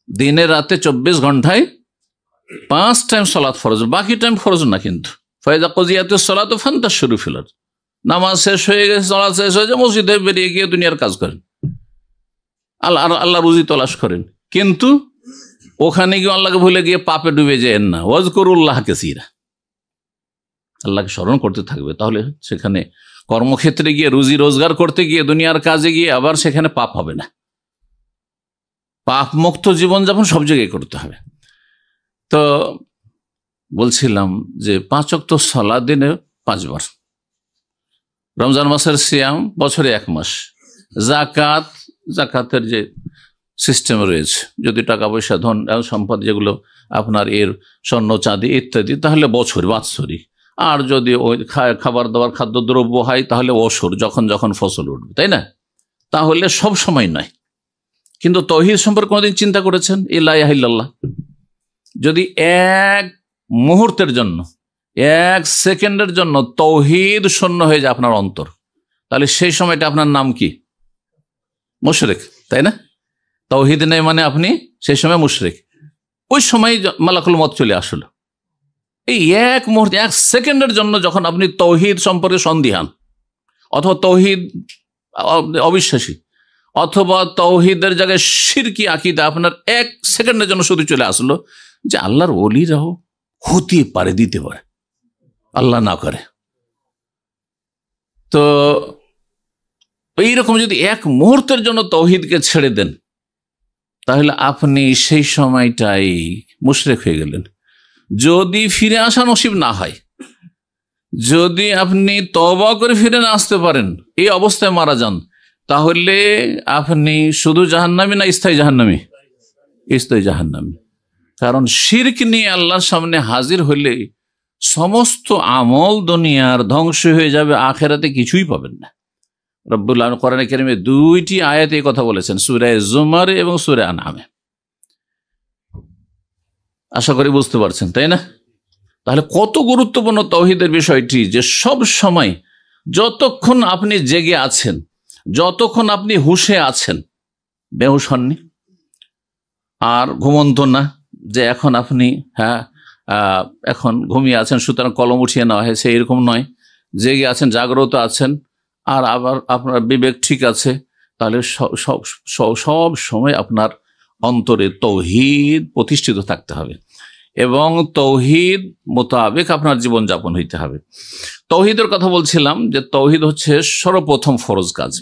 দিনে রাতে 24 ঘন্টায় 5 টাইম সালাত ফরজ, বাকি টাইম ফরজ না। কিন্তু ফাইদা কুজিয়াতিস সালাতু ফান্তাশিরু ফিল আরদ, নামাজ শেষ হয়ে গেছে, সালাত শেষ হয়ে যায়, মসজিদে বেরিয়ে গিয়ে দুনিয়ার কাজ করেন, আল্লাহ রুজি তলাশ করেন, কিন্তু ওখানে গিয়ে আল্লাহকে ভুলে গিয়ে পাপে ডুবে যায় না। ওয়াজকুরুল্লাহ কাসীরা, আল্লাহকে স্মরণ করতে থাকবে। তাহলে সেখানে কর্মক্ষেত্রে গিয়ে, রুজি রোজগার করতে গিয়ে, দুনিয়ার কাজে গিয়ে আবার সেখানে পাপ হবে না। পাপ মুক্ত জীবনযাপন সব জায়গায় করতে হবে। তো বলছিলাম যে 5 ওয়াক্ত সালাত দিনে 5 বার, রমজান মাসের সিয়াম বছরে 1 মাস, জাকাতের যে সিস্টেম রয়েছে, যদি টাকা পয়সা, ধন সম্পদ যেগুলো আপনার এর স্বর্ণ চাঁদি ইত্যাদি, তাহলে বাৎসরিক। আর যদি ওই খাবার দাবার, খাদ্যদ্রব্য হয়, তাহলে অসুর, যখন যখন ফসল উঠবে, তাই না? তাহলে সব সময় নয়। কিন্তু তৌহিদ সম্পর্কে কোনদিন চিন্তা করেছেন? লা ইলাহা ইল্লাল্লাহ যদি 1 মুহূর্তের জন্য, 1 সেকেন্ডের জন্য তৌহিদ শূন্য হয়ে যায় আপনার অন্তর, তাহলে সেই সময়টা আপনার নাম কি? মুশরিক, তাই না? তৌহিদ নেই মানে আপনি সেই সময় মুশরিক। ওই সময় মালাকুল মউত চলে আসলো। এই এক মুহূর্তে, এক সেকেন্ডের জন্য যখন আপনি তৌহিদ সম্পর্কে সন্দিহান, অথবা তৌহিদ অবিশ্বাসী, অথবা তৌহিদের জায়গায় শিরকি আকীদা আপনার এক সেকেন্ডের জন্য শুধু চলে আসলো যে আল্লাহর ওলিরাও হতে পারে, দিতে পারে, আল্লাহ না করে। তো এইরকম যদি এক মুহূর্তের জন্য তৌহিদকে ছেড়ে দেন, তাহলে আপনি সেই সময়টাই মুশরিক হয়ে গেলেন। যদি ফিরে আসা নসিব না হয়, যদি আপনি তওবা করে ফিরে না আসতে পারেন, এই অবস্থায় মারা যান, তাহলে আপনি শুধু জাহান্নামী না স্থায়ী জাহান্নামী? স্থায়ী জাহান্নামী। কারণ শিরক নিয়ে আল্লাহর সামনে হাজির হলে সমস্ত আমল দুনিয়ার ধ্বংস হয়ে যাবে, আখেরাতে কিছুই পাবেন না। রব্বুল আলামিন কোরআনে কারিমে দুইটি আয়াতে এই কথা বলেছেন, সূরা জুমার এবং সূরা আনআমে। আশা করি বুঝতে পারছেন, তাই না? তাহলে কত গুরুত্বপূর্ণ তাওহীদের বিষয়টি, যে সব সময় যতক্ষণ আপনি জেগে আছেন, যতক্ষণ আপনি হুঁশে আছেন, বেহুশ হননি আর ঘুমন্ত না, যে এখন আপনি এখন ঘুমিয়ে আছেন সুতরাং কলম উঠিয়ে নেওয়া হয়েছে, এরকম নয়। জেগে আছেন, জাগ্রত আছেন, আর আবার আপনার বিবেক ঠিক আছে, তাহলে সব সময় আপনার অন্তরে তৌহিদ প্রতিষ্ঠিত থাকতে হবে এবং তৌহিদ মোতাবেক আপনার জীবনযাপন হইতে হবে। তৌহিদের কথা বলছিলাম যে তৌহিদ হচ্ছে সর্বপ্রথম ফরজ কাজ।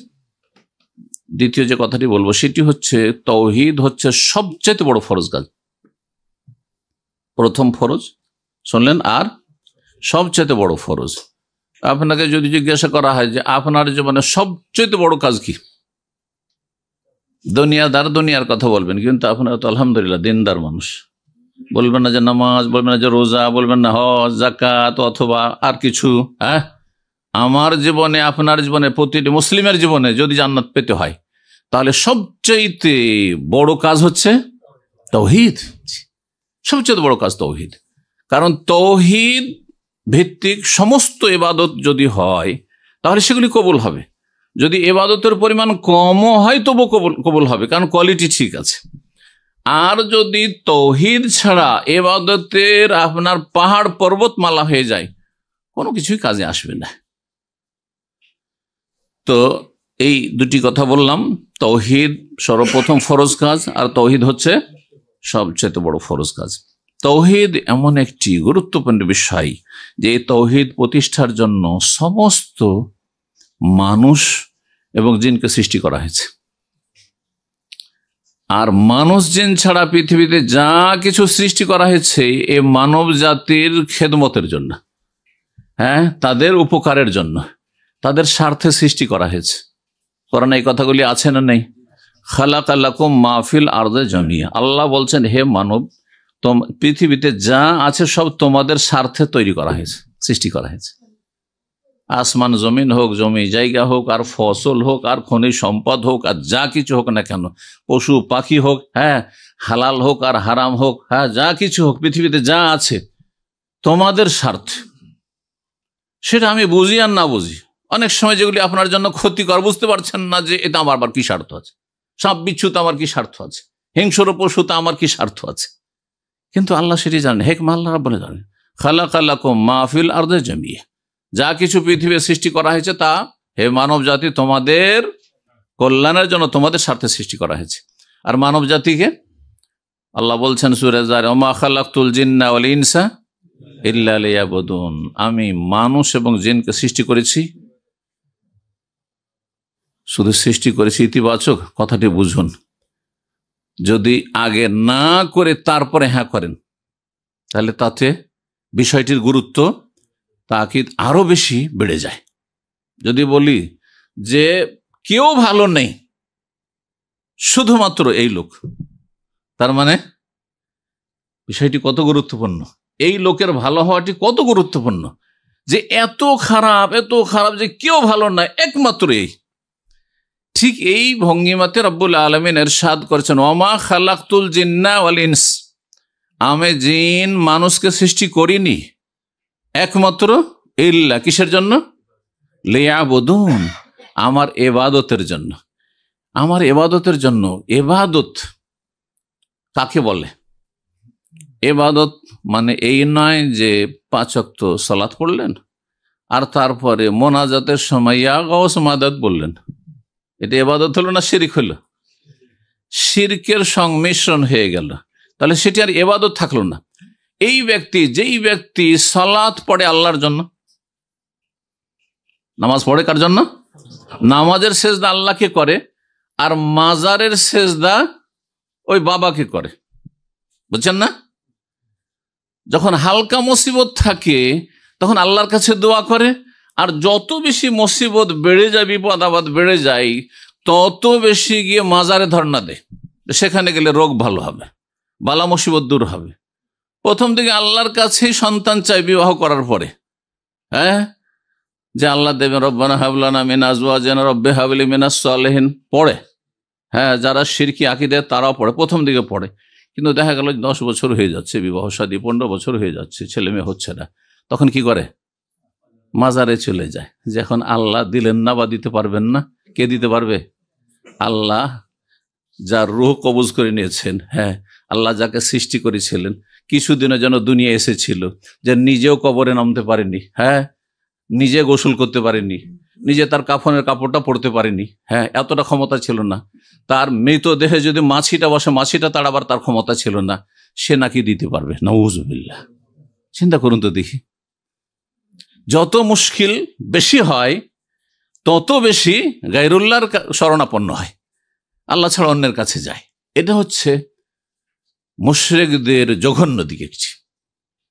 দ্বিতীয় যে কথাটি বলবো সেটি হচ্ছে তৌহিদ হচ্ছে সবচেয়ে বড় ফরজ কাজ। প্রথম ফরজ শুনলেন, আর সবচেয়ে বড় ফরজ। আপনাকে যদি জিজ্ঞাসা করা হয় যে আপনার জীবনে সবচেয়ে বড় কাজ কি, দুনিয়ার কথা বলবেন, কিন্তু আপনারা তো আলহামদুলিল্লাহ দিনদার মানুষ, বলবেন না যে নামাজ, বলবেন না যে রোজা, বলবেন না হজ, যাকাত অথবা আর কিছু। আমার জীবনে, আপনার জীবনে, প্রতিটি মুসলিমের জীবনে যদি জান্নাত পেতে হয়, তাহলে সবচেয়ে বড় কাজ হচ্ছে তাওহীদ। সবচেয়ে বড় কাজ তাওহীদ। কারণ তাওহীদ ভিত্তিক সমস্ত ইবাদত যদি হয়, তাহলে সেগুলি কবুল হবে। যদি ইবাদতের পরিমাণ কমও হয় তবু কবুল হবে, কারণ কোয়ালিটি ঠিক আছে। আর যদি তাওহীদ ছাড়া ইবাদতের আপনার পাহাড় পর্বতমালা হয়ে যায়, কোনো কিছুই কাজে আসবে না। তো এই দুটি কথা বললাম, তাওহীদ সর্বপ্রথম ফরজ কাজ, আর তাওহীদ হচ্ছে সবচেয়ে বড় ফরজ কাজ। তাওহীদ এমন একটি গুরুত্বপূর্ণ বিষয় যে তাওহীদ প্রতিষ্ঠার জন্য সমস্ত মানুষ এবং জিনকে সৃষ্টি করা হয়েছে। আর মানুষ জিন ছাড়া পৃথিবীতে যা কিছু সৃষ্টি করা হয়েছে, এ মানব জাতির খেদমতের জন্য, তাদের উপকারের জন্য, তাদের স্বার্থে সৃষ্টি করা হয়েছে। কোরআনে এই কথাগুলি আছে না নেই? খালাকা লাকুম মা ফিল আরদি জামিয়া। আল্লাহ বলছেন, হে মানব, পৃথিবীতে যা আছে সব তোমাদের স্বার্থে তৈরি করা হয়েছে, সৃষ্টি করা হয়েছে। আসমান জমিন হোক, জমি জায়গা হোক, আর ফসল হোক, আর খনিজ সম্পদ হোক, আর যা কিছু হোক না কেন, পশু পাখি হোক, হালাল হোক আর হারাম হোক, যা কিছু হোক, পৃথিবীতে যা আছে তোমাদের স্বার্থে। সেটা আমি বুঝি আর না বুঝি, অনেক সময় যেগুলি আপনার জন্য ক্ষতিকর, বুঝতে পারছেন না যে এটা আমার আবার কি স্বার্থ আছে, সাপ বিচ্ছুতে আমার কি স্বার্থ আছে, হিংস্র পশুতে আমার কি স্বার্থ আছে, কিন্তু আল্লাহ সেটি জানেন। হেকমা আল্লাহ রাব্বুল জানেন। খালাকা লাকুম মা ফিল আরদি জামিয়া। যা কিছু পৃথিবীর সৃষ্টি করা হয়েছে তা হে মানব জাতি তোমাদের কল্যাণের জন্য, তোমাদের স্বার্থে সৃষ্টি করা হয়েছে। আর মানব জাতিকে আল্লাহ বলছেন সূরা যারিয়াত, ওমা খালাকতুল জিন্না ওয়াল ইনসা ইল্লা লিয়াবুদুন। আমি মানুষ এবং জিনকে সৃষ্টি করেছি, শুধু সৃষ্টি করেছি ইতিবাচক, কথাটি বুঝুন। যদি আগে না করে তারপরে হ্যাঁ করেন, তাহলে তাতে বিষয়টির গুরুত্ব তাকিদ আরো বেশি বেড়ে যায়। যদি বলি যে কেউ ভালো নেই, শুধুমাত্র এই লোক, তার মানে বিষয়টি কত গুরুত্বপূর্ণ, এই লোকের ভালো হওয়াটি কত গুরুত্বপূর্ণ, যে এত খারাপ যে কেউ ভালো নয়, একমাত্র এই। ঠিক এই ভঙ্গিমাতে রব্বুল আলামিন ইরশাদ করেছেন, ওমা খালাকতুল জিন্না ওয়াল ইনস। আমি জিন মানুষকে সৃষ্টি করিনি একমাত্র ইল্লা, কিসের জন্য? লিয়াবুদুন, আমার ইবাদতের জন্য। আমার ইবাদতের জন্য। ইবাদত কাকে বলে? এবাদত মানে এই নয় যে 5 ওয়াক্ত সালাত পড়লেন আর তারপরে মোনাজাতের সময় ইয়া গাউস মাদাদ বললেন, এটা এবাদত হলো না শিরক হলো? শিরকের সংমিশ্রণ হয়ে গেল, তাহলে সেটি আর এবাদত থাকলো না। যেই ব্যক্তি সালাত পড়ে আল্লাহর জন্য, নামাজ পড়ে কার জন্য? নামাজের সেজদা আল্লাহকে করে, আর মাজারের সেজদা ওই বাবাকে করে, বুঝছেন না? যখন হালকা মুসিবত থাকে তখন আল্লাহর কাছে দোয়া করে, আর যত বেশি মুসিবত বেড়ে যায়, বিপদ আপদ বেড়ে যায়, তত বেশি গিয়ে মাজারে ধর্ণা দেয়, সেখানে গেলে রোগ ভালো হবে, বালা মুসিবত দূর হবে। প্রথম দিকে আল্লাহর কাছেই সন্তান চাই বিবাহ করার পরে, হ্যাঁ, যে আল্লাহ দেবেন, রব্বানা হাবলানা মিন আজওয়াজিনা রব্বি হাবলি মিনাস সালিহিন পড়ে, হ্যাঁ, যারা শিরকি আকীদা তারাও পড়ে, প্রথম দিকে পড়ে। কিন্তু দেখা গেল 10 বছর হয়ে যাচ্ছে বিবাহ শাদী, 15 বছর হয়ে যাচ্ছে, ছেলে মেয়ে হচ্ছে না, তখন কি করে? মাজারে চলে যায়, যে এখন আল্লাহ দিলেন না বা দিতে পারবেন না, কে দিতে পারবে? আল্লাহ যার রূহ কবজ করে নিয়েছেন, হ্যাঁ, আল্লাহ যাকে সৃষ্টি করেছিলেন, কিছুদিনের জন্য দুনিয়া এসেছিল, যে নিজেও কবরে নামতে পারেনি, হ্যাঁ, নিজে গোসল করতে পারেনি, নিজে তার কাফনের কাপড়টা পরতে পারেনি, হ্যাঁ, এতটা ক্ষমতা ছিল না। তার মৃতদেহে যদি মাছিটা বসে, মাছিটা তাড়াবার তার ক্ষমতা ছিল না, সে নাকি দিতে পারবে? নাউযুবিল্লাহ। চিন্তা করুন তো দেখি, যত মুশকিল বেশি হয় তত বেশি গায়রুল্লাহর শরণাপন্ন হয়, আল্লাহ ছাড়া অন্যের কাছে যায়। এটা হচ্ছে মুশরিকদের জঘন্য দিকে কিছু,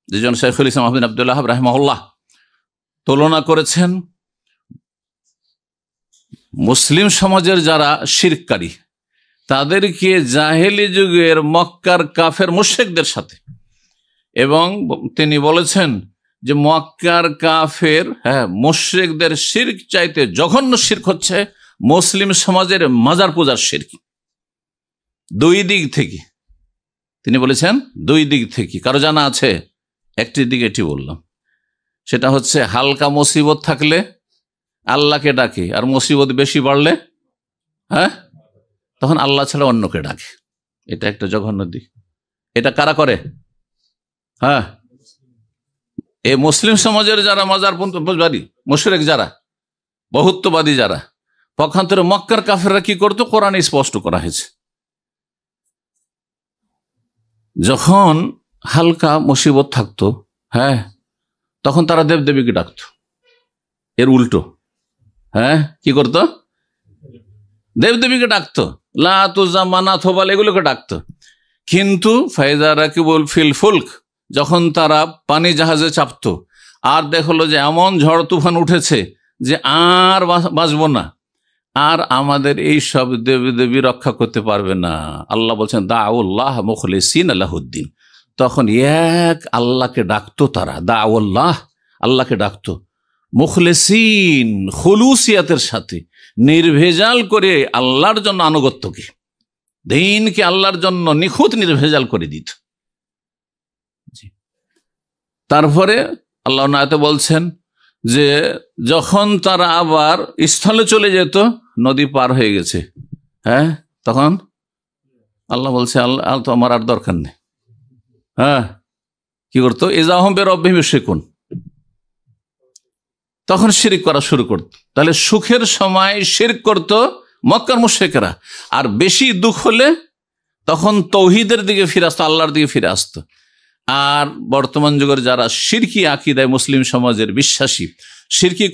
যেজন শাইখুল ইসলাম আহমদ আব্দুল্লাহ রাহিমাহুল্লাহ তুলনা করেছেন মুসলিম সমাজের যারা শিরককারী তাদেরকে জাহেলি যুগের মক্কার কাফের মুশরিকদের সাথে, এবং তিনি বলেছেন যে মক্কার কাফের, হ্যাঁ, মুশরিকদের শিরক চাইতে জঘন্য শিরক হচ্ছে মুসলিম সমাজের মাজার পূজার শিরক। দুই দিক থেকে তিনি বলেছেন, দুই দিক থেকে। কারো জানা আছে? একটি দিক এটি বললাম, সেটা হচ্ছে হালকা মুসিবত থাকলে আল্লাহকে ডাকে, আর মুসিবত বেশি বাড়লে, হ্যাঁ, তখন আল্লাহ ছাড়া অন্যকে ডাকে। এটা একটা জঘন্য দিক। এটা কারা করে? হ্যাঁ, এই মুসলিম সমাজের যারা মাজারপন্থী মুশরিক, যারা বহুত্ববাদী, যারা পক্ষান্তরে মক্কার কাফেররা কি করতো? কোরআনে স্পষ্ট করা হয়েছে, যখন হালকা মুসিবত থাকতো, হ্যাঁ, তখন তারা দেবদেবীকে ডাকতো। এর উল্টো, হ্যাঁ, কি করতো? দেবদেবীকে ডাকতো, লাত উজ্জা মানাত হুবাল এগুলোকে ডাকতো। কিন্তু ফাইজা রাকিবুল ফিল ফুলক, যখন তারা পানি জাহাজে চাপতো আর দেখলো যে এমন ঝড় তুফান উঠেছে যে আর বাঁচবো না, আর আমাদের এই সব দেবী রক্ষা করতে পারবে না, আল্লাহ বলছেন দাউল্লাহ মুখলিসিন লাহুদ্দিন, তখন এক আল্লাহকে ডাকতো তারা, দাউল্লাহ, আল্লাহকে ডাকতো মুখলিসিন, খুলুসিয়াতের সাথে, নির্ভেজাল করে আল্লাহর জন্য আনুগত্যকে, দিনকে আল্লাহর জন্য নিখুঁত নির্ভেজাল করে দিত। তারপরে আল্লাহ আয়াতে বলছেন যে যখন তারা আবার স্থলে চলে যেত, নদী পার হয়ে গেছে, হ্যাঁ, তখন আল্লাহ বলছে আল্লাহ তো আমার আর দরকার নেই, হ্যাঁ, কি করতো? ইজাহুম বিরাব্বিহিম ইউশরিকুন, তখন শিরক করা শুরু করত। তাহলে সুখের সময় শিরক করত মক্কার মুশরিকরা, আর বেশি দুঃখ হলে তখন তৌহিদের দিকে ফিরে আসতো, আল্লাহর দিকে ফিরে আসতো। আর বর্তমান যুগের যারা শিরকি আকীদায় মুসলিম সমাজের বিশ্বাসী, শিরকি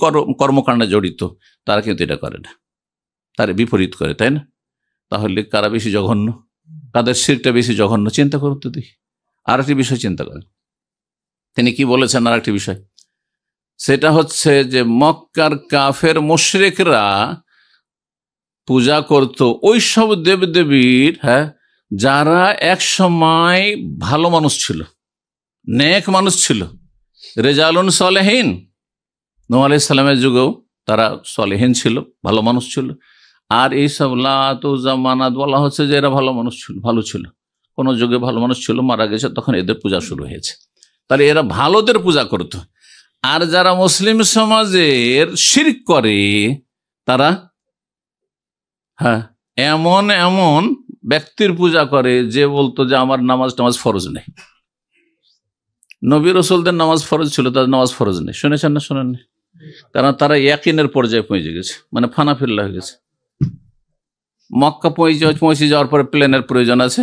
কর্মকাণ্ডে জড়িত, তারা কিন্তু এটা করে না, তার বিপরীত করে, তাই না? তাহলে কারা বেশি জঘন্য? কাদের শিরকটা বেশি জঘন্য? চিন্তা করুন তো দেখি। আর একটি বিষয় চিন্তা করেন, তিনি কি বলেছেন? আর একটি বিষয়, সেটা হচ্ছে যে মক্কার কাফের মুশরিকরা পূজা করত ওই সব দেবদেবীর, হ্যাঁ, যারা এক সময় ভালো মানুষ ছিল, নেক মানুষ ছিল, রেজালুন সালেহীন, নূহ আলাইহিস সালামের যুগেও তারা সালেহীন ছিল, ভালো মানুষ ছিল। আর এইসব লাত উজ্জা মানাত বলা হচ্ছে যে এরা ভালো মানুষ ছিল, ভালো ছিল, কোন যুগে ভালো মানুষ ছিল, মারা গেছে, তখন এদের পূজা শুরু হয়েছে। তাহলে এরা ভালোদের পূজা করত। আর যারা মুসলিম সমাজের শিরক করে তারা, হ্যাঁ, এমন এমন ব্যক্তির পূজা করে যে বলতো যে আমার নামাজ টামাজ ফরজ নেই, নবী রসুলদের নামাজ ফরজ ছিল, তাদের নামাজ ফরজ নেই। শুনেছেন না শোনেননি? কারণ তারা ইয়াকিনের পর্যায়ে পৌঁছে গেছে, মানে ফানাফিল্লা হয়ে গেছে। মক্কা পৌঁছে যাওয়ার পরে প্লেনের প্রয়োজন আছে,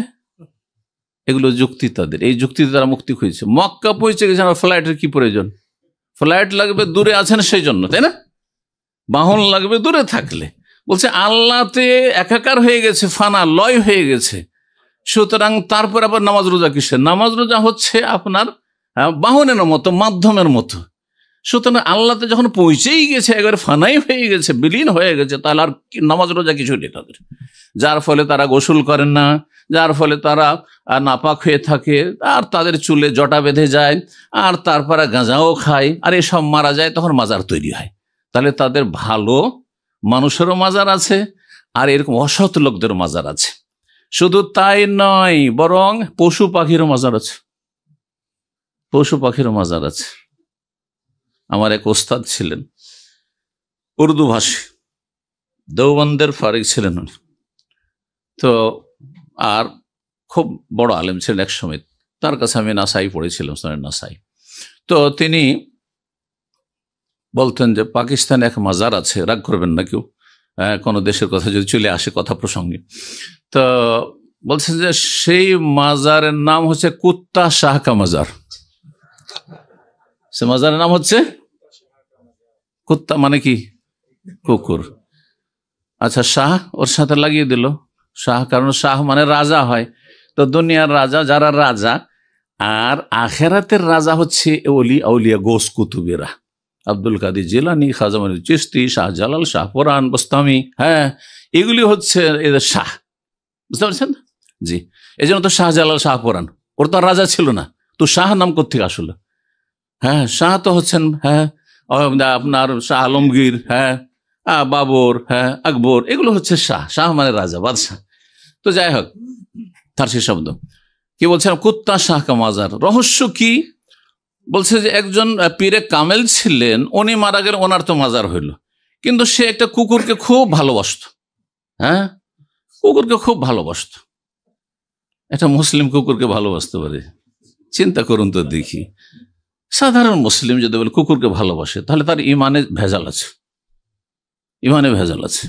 এগুলো যুক্তি তাদের, এই যুক্তিতে তারা মুক্তি খুঁজছে। মক্কা পৌঁছে গেছে, আর ফ্লাইটের কি প্রয়োজন? ফ্লাইট লাগবে দূরে আছেন সেই জন্য, তাই না? বাহন লাগবে দূরে থাকলে। বলছে আল্লাহতে একাকার হয়ে গেছে, ফানা লয় হয়ে গেছে, সুতরাং তারপর আবার নামাজ রোজা কিসের? নামাজ রোজা হচ্ছে আপনার বাহনের মতো, মাধ্যমের মতো। সুতরাং আল্লাহতে যখন পৌঁছেই গেছে, একবারে ফানাই হয়ে গেছে, বিলীন হয়ে গেছে, তাহলে আর নামাজ রোজা কিছু নেই তাদের। যার ফলে তারা গোসল করেন না, যার ফলে তারা নাপাক হয়ে থাকে, আর তাদের চুলে জটা বেঁধে যায়, আর তারপরে গাঁজাও খায়, আর এসব মারা যায়, তখন মাজার তৈরি হয়। তাহলে তাদের ভালো মানুষেরও মাজার আছে, আর এরকম অসৎ লোকদের মাজার আছে। শুধু তাই নয়, বরং পশু পাখিরও মাজার আছে, পশু পাখিরও মাজার আছে। আমার এক ওস্তাদ ছিলেন উর্দু ভাষী, দেওবন্দের ফারিক ছিলেন উনি, তো আর খুব বড় আলেম ছিলেন এক সময়। তার কাছে আমি নাসাই পড়েছিলাম, নাসাই। তো তিনি বলতেন যে পাকিস্তানে এক মাজার আছে, রাগ করবেন না কেউ, কোনো দেশের কথা যদি চলে আসে কথা প্রসঙ্গে, তো বলছেন যে সেই মাজারের নাম হচ্ছে কুত্তা শাহ কা মাজার। সে মাজারের নাম হচ্ছে কুত্তা, মানে কি? কুকুর। আচ্ছা, শাহ ওর সাথে লাগিয়ে দিল, শাহ, কারণ শাহ মানে রাজা হয়। তো দুনিয়ার রাজা, যারা রাজা, আর আখেরাতের রাজা হচ্ছে ওলি আউলিয়া গোস কুতুবেরা, আব্দুল কাদের জিলানি, খাজা মঈনুদ্দিন চিশতি, শাহজালাল, শাহপুরান, বোস্তামি, হ্যাঁ, এগুলি হচ্ছে এদের শাহ। বুঝতে পারছেন? জি, এই জন্য তো শাহজালাল, শাহপুরান, ওর তো রাজা ছিল না, তো শাহ নাম কোথেকে আসলো? হ্যাঁ, শাহ তো হচ্ছেন, হ্যাঁ, আপনার শাহ আলমগীর, হ্যাঁ, বাবর, হ্যাঁ, আকবর, এগুলো হচ্ছে শাহ। শাহ মানে রাজা, বাদশাহ। তো যাই হোক, ফার্সি শব্দ। কি বলছেন? কুত্তা শাহ কা মাজার। রহস্য কি? বলছে যে একজন পীরে কামেল ছিলেন, উনি মারা গেলেন, ওনার তো মাজার হইল, কিন্তু সে একটা কুকুরকে খুব ভালোবাসত। হ্যাঁ, কুকুরকে খুব ভালোবাসত। একটা মুসলিম কুকুরকে ভালোবাসতে পারে? চিন্তা করুন তো দেখি। সাধারণ মুসলিম যদি বলে কুকুরকে ভালোবাসে, তাহলে তার ইমানে ভেজাল আছে, ইমানে ভেজাল আছে।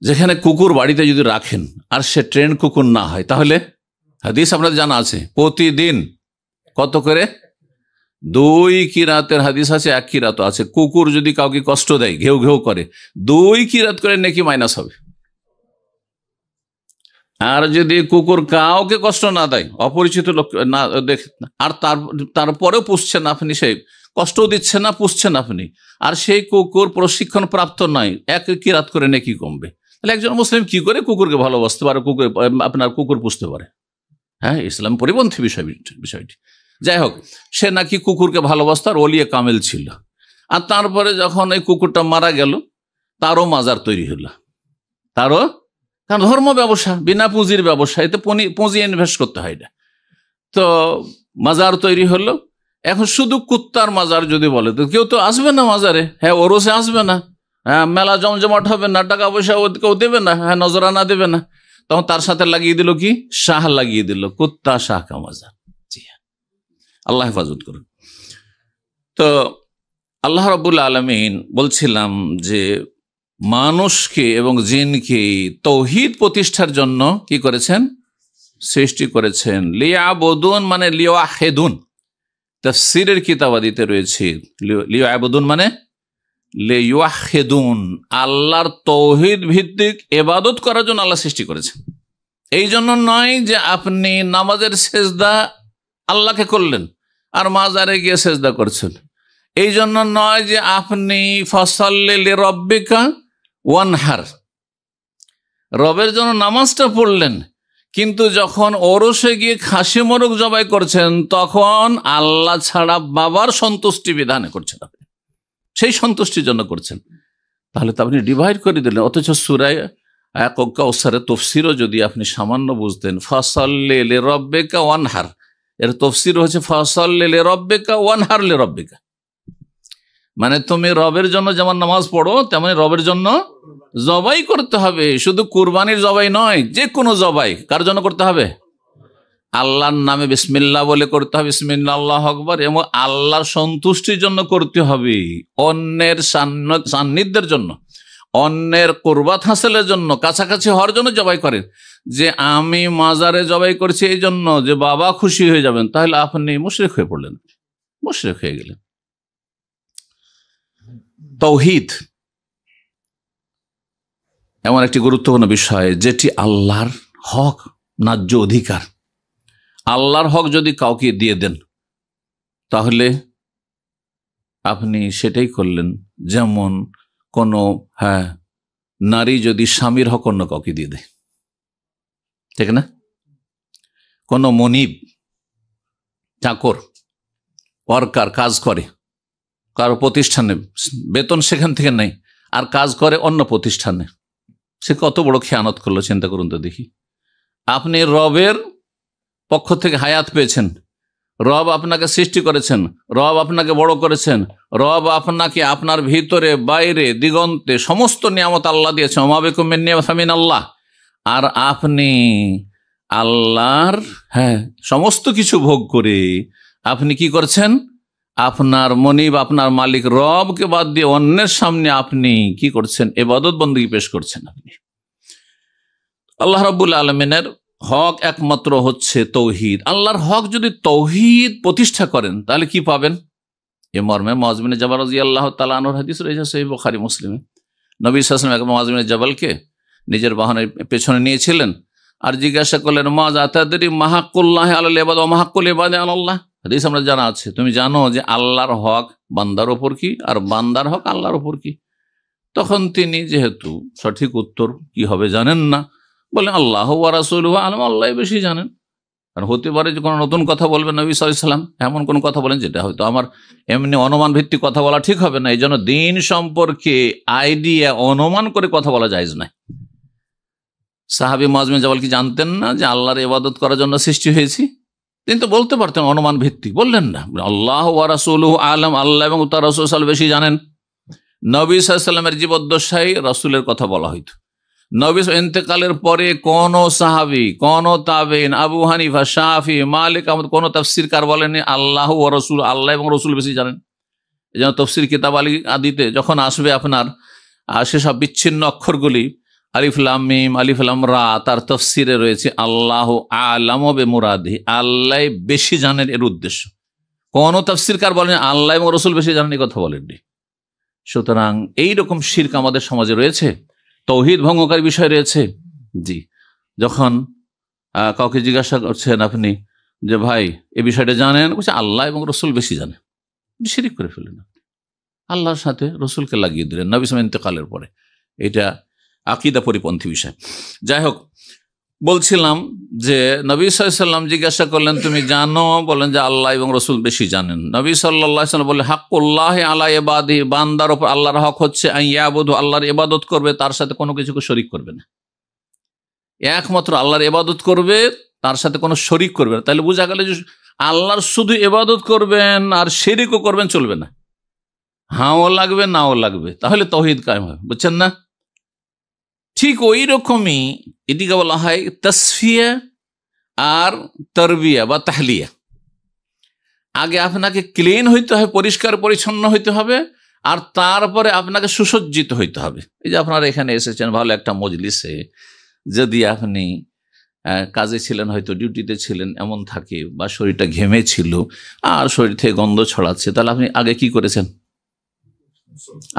যেখানে কুকুর বাড়িতে যদি রাখেন আর সে ট্রেন কুকুর না হয়, তাহলে হাদিস আপনাদের জানা আছে, প্রতিদিন কত করে? 2 কিরাতের হাদিস আছে, 1 কিরাত আছে। কুকুর যদি কাউকে কষ্ট দেয়, ঘেউ ঘেউ করে, 2 কিরাত করে নেকি মাইনাস হবে। আর যদি কুকুর কাউকে কষ্ট না দেয়, অপরিচিত লোক না দেখে, আর তারপরেও পুষছেন আপনি, সেই কষ্টও দিচ্ছেন না, পুষছেন আপনি, আর সেই কুকুর প্রশিক্ষণ প্রাপ্ত নয়, 1 কিরাত করে নেকি কমবে। তাহলে একজন মুসলিম কি করে কুকুরকে ভালোবাসতে পারে, আপনার কুকুর পুষতে পারে? হ্যাঁ, ইসলাম পরিপন্থী বিষয়টি। যাই হোক, সে নাকি কুকুরকে ভালোবাসত, আর ওলিয়ে কামেল ছিল। আর তারপরে যখন এই কুকুরটা মারা গেল, তারও মাজার তৈরি হলো, তারও, কারণ ধর্ম ব্যবসা, বিনা পুঁজির ব্যবসা, এতে পুঁজি ইনভেস্ট করতে হয় না। তো মাজার তৈরি হলো। এখন শুধু কুত্তার মাজার যদি বলে, তো কেউ তো আসবে না মাজারে, হ্যাঁ, ওরসে আসবে না, হ্যাঁ, মেলা জমজমাট হবে না, টাকা পয়সা কেউ দেবে না, হ্যাঁ, নজরানা দেবে না, তখন তার সাথে লাগিয়ে দিল কি? শাহ লাগিয়ে দিল, কুত্তা শাহ কা মাজার। জি হ্যাঁ, আল্লাহ হেফাজত করুন। তো আল্লাহ রাব্বুল আলামিন বলছিলাম যে মানুষকে এবং জিনকে তৌহিদ প্রতিষ্ঠার জন্য কি করেছেন? সৃষ্টি করেছেন। লিয়াবুদুন মানে লিওয়াহিদুন, তাফসীরের কিতাবাদিতে রয়েছে লিয়াবুদুন মানে লিওয়াহিদুন, আল্লাহর তৌহিদ ভিত্তিক ইবাদত করার জন্য আল্লাহ সৃষ্টি করেছেন। এই জন্য নয় যে আপনি নামাজের সেজদা আল্লাহকে করলেন আর মাজারে গিয়ে সেজদা করছেন। এই জন্য নয় যে আপনি ফাসাল্লি লিরাব্বিকা ওয়ানহার, রবের জন্য নামাজটা পড়লেন, কিন্তু যখন ওরসে গিয়ে খাসি মোরগ জবাই করছেন, তখন আল্লাহ ছাড়া বাবার সন্তুষ্টি বিধানে করছেন, আপনি সেই সন্তুষ্টির জন্য করছেন। তাহলে তো আপনি ডিভাইড করে দিলেন। অথচ সূরা কাউসারের তাফসীরও যদি আপনি সামান্য বুঝতেন, ফাসাল্লি লিরাব্বিকা ওয়ানহার, এর তাফসীর হচ্ছে ফাসাল্লি লিরাব্বিকা ওয়ানহার লিরাব্বিকা, মানে তুমি রবের জন্য যেমন নামাজ পড়ো, তেমনি রবের জন্য জবাই করতে হবে। শুধু কুরবানির জবাই নয়, যে কোনো জবাই কার জন্য করতে হবে? আল্লাহর নামে বিসমিল্লাহ বলে করতে হবে, বিসমিল্লাহ আল্লাহু আকবার, এবং আল্লাহর সন্তুষ্টির জন্য করতে হবে, অন্যের সান্নিধ্যের জন্য, অন্যের কুরবাত হাসিলের জন্য, কাছাকাছি হওয়ার জন্য জবাই করেন। যে আমি মাজারে জবাই করছি এই জন্য যে বাবা খুশি হয়ে যাবেন, তাহলে আপনি মুশরিক হয়ে পড়লেন, মুশরিক হয়ে গেলেন। তাওহীদ এমন একটি গুরুত্বপূর্ণ বিষয় যেটি আল্লাহর হক, ন্যায্য অধিকার। আল্লাহর হক যদি কাউকে দিয়ে দেন তাহলে আপনি সেটাই করলেন। যেমন কোনো নারী যদি স্বামীর হক অন্য কাউকে দিয়ে দেয়, ঠিক না? কোনো মনিব, চাকর, ওয়ার্কার, কাজ করে কারো প্রতিষ্ঠানে, বেতন সেখান থেকে নেই, আর কাজ করে অন্য প্রতিষ্ঠানে, সে কত বড় খেয়ানত করলো চিন্তা করুন তো দেখি। আপনি রবের পক্ষ থেকে হায়াত পেয়েছেন, রব আপনাকে সৃষ্টি করেছেন, রব আপনাকে বড় করেছেন, রব আপনাকে আপনার ভিতরে বাইরে দিগন্তে সমস্ত নিয়ামত আল্লাহ দিয়েছেন, ওমা বিকুম মিন নি'মাতিন ফামিন আল্লাহ। আর আপনি আল্লাহর সমস্ত কিছু ভোগ করে আপনি কি করছেন? আপনার মনিব, আপনার মালিক রবকে বাদ দিয়ে অন্যের সামনে আপনি কি করছেন? ইবাদত বন্দেগী পেশ করছেন। আপনি আল্লাহ রাব্বুল আলামিনের হক একমাত্র হচ্ছে তৌহিদ। আল্লাহর হক যদি তৌহিদ প্রতিষ্ঠা করেন তাহলে কি পাবেন? এ মর্মে মুআয বিন জাবাল রাদিয়াল্লাহু তাআলা আনহুর হাদিস রয়েছে সহিহ বুখারী মুসলিমে। নবী সাল্লাল্লাহু আলাইহি ওয়াসাল্লাম মুআয বিন জাবালকে নিজের বাহনের পেছনে নিয়েছিলেন আর জিজ্ঞাসা করলেন, মুআয আতাদরি মা হাক্কুল্লাহি আলাল ইবাদ ওয়া মা হাক্কুল ইবাদি আলাল্লাহ? হাদিস আমরা জানা আছে, তুমি জানো যে আল্লাহর হক বান্দার ওপর কি আর বান্দার হক আল্লাহর ওপর কি? তখন তিনি যেহেতু সঠিক উত্তর কি হবে জানেন না, বলেন আল্লাহ ওয়া রাসূলুহু আ'লাম, আল্লাহ বেশি জানেন। কারণ হতে পারে যে কোনো নতুন কথা বলবেন নবী সাল্লাল্লাহু আলাইহি ওয়াসাল্লাম, এমন কোন কথা বলেন যেটা হয়তো আমার এমনি অনুমান ভিত্তিক কথা বলা ঠিক হবে না। এই জন্য দিন সম্পর্কে আইডিয়া অনুমান করে কথা বলা জায়েজ নয়। সাহাবী মুআয বিন জাবাল কি জানতেন না যে আল্লাহর ইবাদত করার জন্য সৃষ্টি হয়েছি? তিনি তো বলতে পারতেন অনুমান ভিত্তিক, বললেন না। আল্লাহ ওয়া রাসূলুহু আ'লাম, আল্লাহ এবং তার রাসূল সাল্লাল্লাহু আলাইহি ওয়াসাল্লাম বেশি জানেন। নবী সাল্লাল্লাহু আলাইহি ওয়াসাল্লামের জীবদ্দশায় রাসূলের কথা বলা হইতো। নবী ইন্তেকালের পরে কোন সাহাবী, কোন তাবেঈন, আবু হানিফা, শাফি, মালিক, আহমদ কোন তাফসীরকার বলেন আল্লাহ ওয়া রাসূল, আল্লাহ এবং রাসূল বেশি জানেন। এই জন্য তাফসীর কিতাব আদিতে যখন আসবে আপনার সেসব বিচ্ছিন্ন অক্ষরগুলি আলিফ লাম মিম, আলিফ লাম রা, তার তাফসীরে রয়েছে আল্লাহ আ'লামু বিমুরাদিহি, আল্লাহ বেশি জানেন এর উদ্দেশ্য। কোন তাফসীরকার বলেন আল্লাহ এবং রাসূল বেশি জানেন, এই কথা বলেননি। সুতরাং এইরকম শিরক আমাদের সমাজে রয়েছে, তৌহিদ ভঙ্গকারী বিষয় রয়েছে। জি, যখন কাউকে জিজ্ঞাসা করছেন আপনি যে ভাই এই বিষয়টা জানেন, বলছে আল্লাহ এবং রসুল বেশি জানেন, শিরক করে ফেললেন, আল্লাহর সাথে রসুলকে লাগিয়ে দিলেন নবী সাল্লাল্লাহু আলাইহি ওয়াসাল্লাম ইন্তেকালের পরে। এটা আকীদা পরিপন্থী বিষয়। যাই হোক, বলছিলাম যে নবী সাল্লাল্লাহু আলাইহি ওয়াসাল্লাম জিজ্ঞাসা করলেন তুমি জানো? বলেন যে আল্লাহ এবং রসুল বেশি জানেন। নবী সাল্লাল্লাহু আলাইহি ওয়াসাল্লাম বললেন হাক্কুল্লাহি আলা ইবাদিহি, বান্দার উপর আল্লাহর হক হচ্ছে আন ইয়াবুদু, আল্লাহর ইবাদত করবে, তার সাথে কোনো কিছুকে শরীক করবে না। একমাত্র আল্লাহর ইবাদত করবে, তার সাথে কোনো শরীক করবে না। তাহলে বোঝা গেল যে আল্লাহর শুধু ইবাদত করবেন আর শিরকও করবেন, চলবে না। হাও লাগবে, নাও লাগবে, তাহলে তাওহীদ কায়েম হবে। বুঝছেন না? ঠিক ওই রকমই এটিকে বলা হয় তাসফিয়া আর তারবিয়া বা তাহলিয়া। আগে আপনাকে ক্লিন হইতে হবে, পরিষ্কার পরিচ্ছন্ন হইতে হবে, আর তারপরে আপনাকে সুসজ্জিত হইতে হবে। এই যে আপনারা এখানে এসেছেন ভালো একটা মজলিসে, যদি আপনি কাজে ছিলেন, হয়তো ডিউটিতে ছিলেন, এমন থাকে, বা শরীরটা ঘেমে ছিল আর শরীর থেকে গন্ধ ছড়াচ্ছে, তাহলে আপনি আগে কি করেছেন?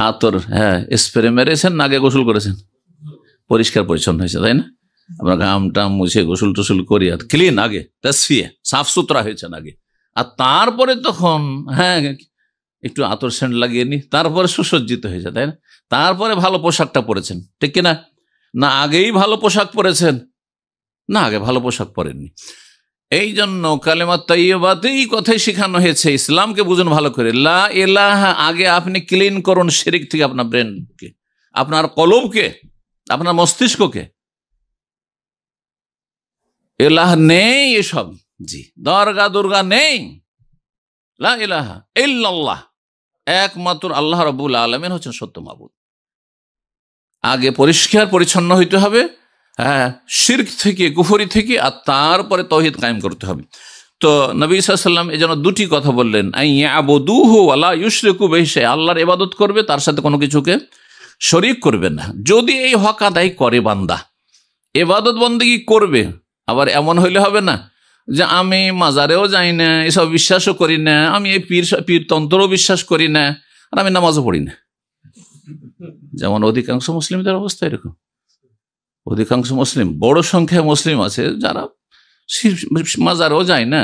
আতর স্প্রে মেরেছেন না আগে গোসল করেছেন? পরিষ্কার পরিচ্ছন্ন হয়েছে, তাই না? আমরা ঘামটা মুছে গোসল টোসল করি আর ক্লিন, আগে তাসফিয়া, সাফ সুতরা হয়েছেন আগে, আর তারপরে তখন একটু আতর সেন্ট লাগিয়ে নি, তারপরে সুসজ্জিত হয়েছে, তাই না? তারপরে ভালো পোশাকটা পরেছেন, ঠিক কিনা? না আগেই ভালো পোশাক পরেছেন? না, আগে ভালো পোশাক পরেননি। এই জন্য কালেমা তাইয়্যিবাতে এই কথাই শেখানো হয়েছে। ইসলামকে বুঝুন ভালো করে, লা ইলাহা, আগে আপনি ক্লিন করুন শিরক থেকে আপনার ব্রেনকে, আপনার কলবকে, আপনার মস্তিষ্ককে। ইলাহ নেই এসব, জি, দরগা দুর্গা নেই, লা ইলাহা ইল্লাল্লাহ, একমাত্র আল্লাহ রাব্বুল আলামিন হচ্ছেন সত্য মাবুদ। আগে পরিষ্কার পরিচ্ছন্ন হইতে হবে, হ্যাঁ, শিরক থেকে, কুফরি থেকে, আর তারপরে তৌহিদ কায়েম করতে হবে। তো নবী সাল্লাল্লাহু আলাইহি ওয়াসাল্লাম এই জন্য দুটি কথা বললেন, আইয়াবুদুহু ওয়ালা ইউশরিকু বিহি শাইআ, আল্লাহর ইবাদত করবে, তার সাথে কোনো কিছুকে শরীক করবে না। যদি এই হক আদায় করে বান্দা, ইবাদত বন্দেগী করবে, আবার এমন হইলে হবে না যে আমি মাজারেও যাই না, এসব বিশ্বাসও করি না, আমি এই পীর তন্ত্রও বিশ্বাস করি না, আর আমি নামাজও পড়ি না। যেমন অধিকাংশ মুসলিমদের অবস্থা এরকম। অধিকাংশ মুসলিম, বড় সংখ্যায় মুসলিম আছে যারা মাজারেও যায় না,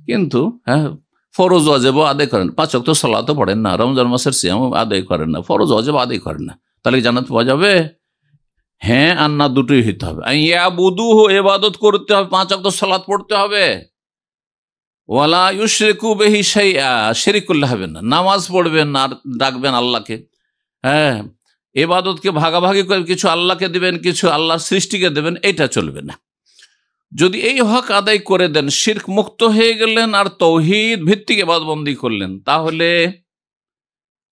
কিন্তু হ্যাঁ ফরজ ওয়াজিব আদায় করেন, 5 ওয়াক্ত সালাতও পড়েন না, রমজান মাসের সিয়াম আদায় করেন না, ফরজ ওয়াজিব আদায় করেন না, তাহলে জান্নাত পাওয়া যাবে? হ্যাঁ আর না, দুটোই হইতে হবে। ইয়াবুদুহু, ইবাদত করতে হবে, 5 ওয়াক্ত সালাত পড়তে হবে, ওয়ালা ইউশরিকু বিহি শাইআ, শিরক করলে হবে না। নামাজ পড়বেন আর ডাকবেন আল্লাহকে, হ্যাঁ, ইবাদতকে ভাগাভাগি করে কিছু আল্লাহকে দিবেন, কিছু আল্লাহর সৃষ্টিকে দেবেন, এটা চলবে না। যদি এই হক আদায় করে দেন, শিরক মুক্ত হয়ে গেলেন আর তৌহিদ ভিত্তিক ইবাদতবন্দি করলেন, তাহলে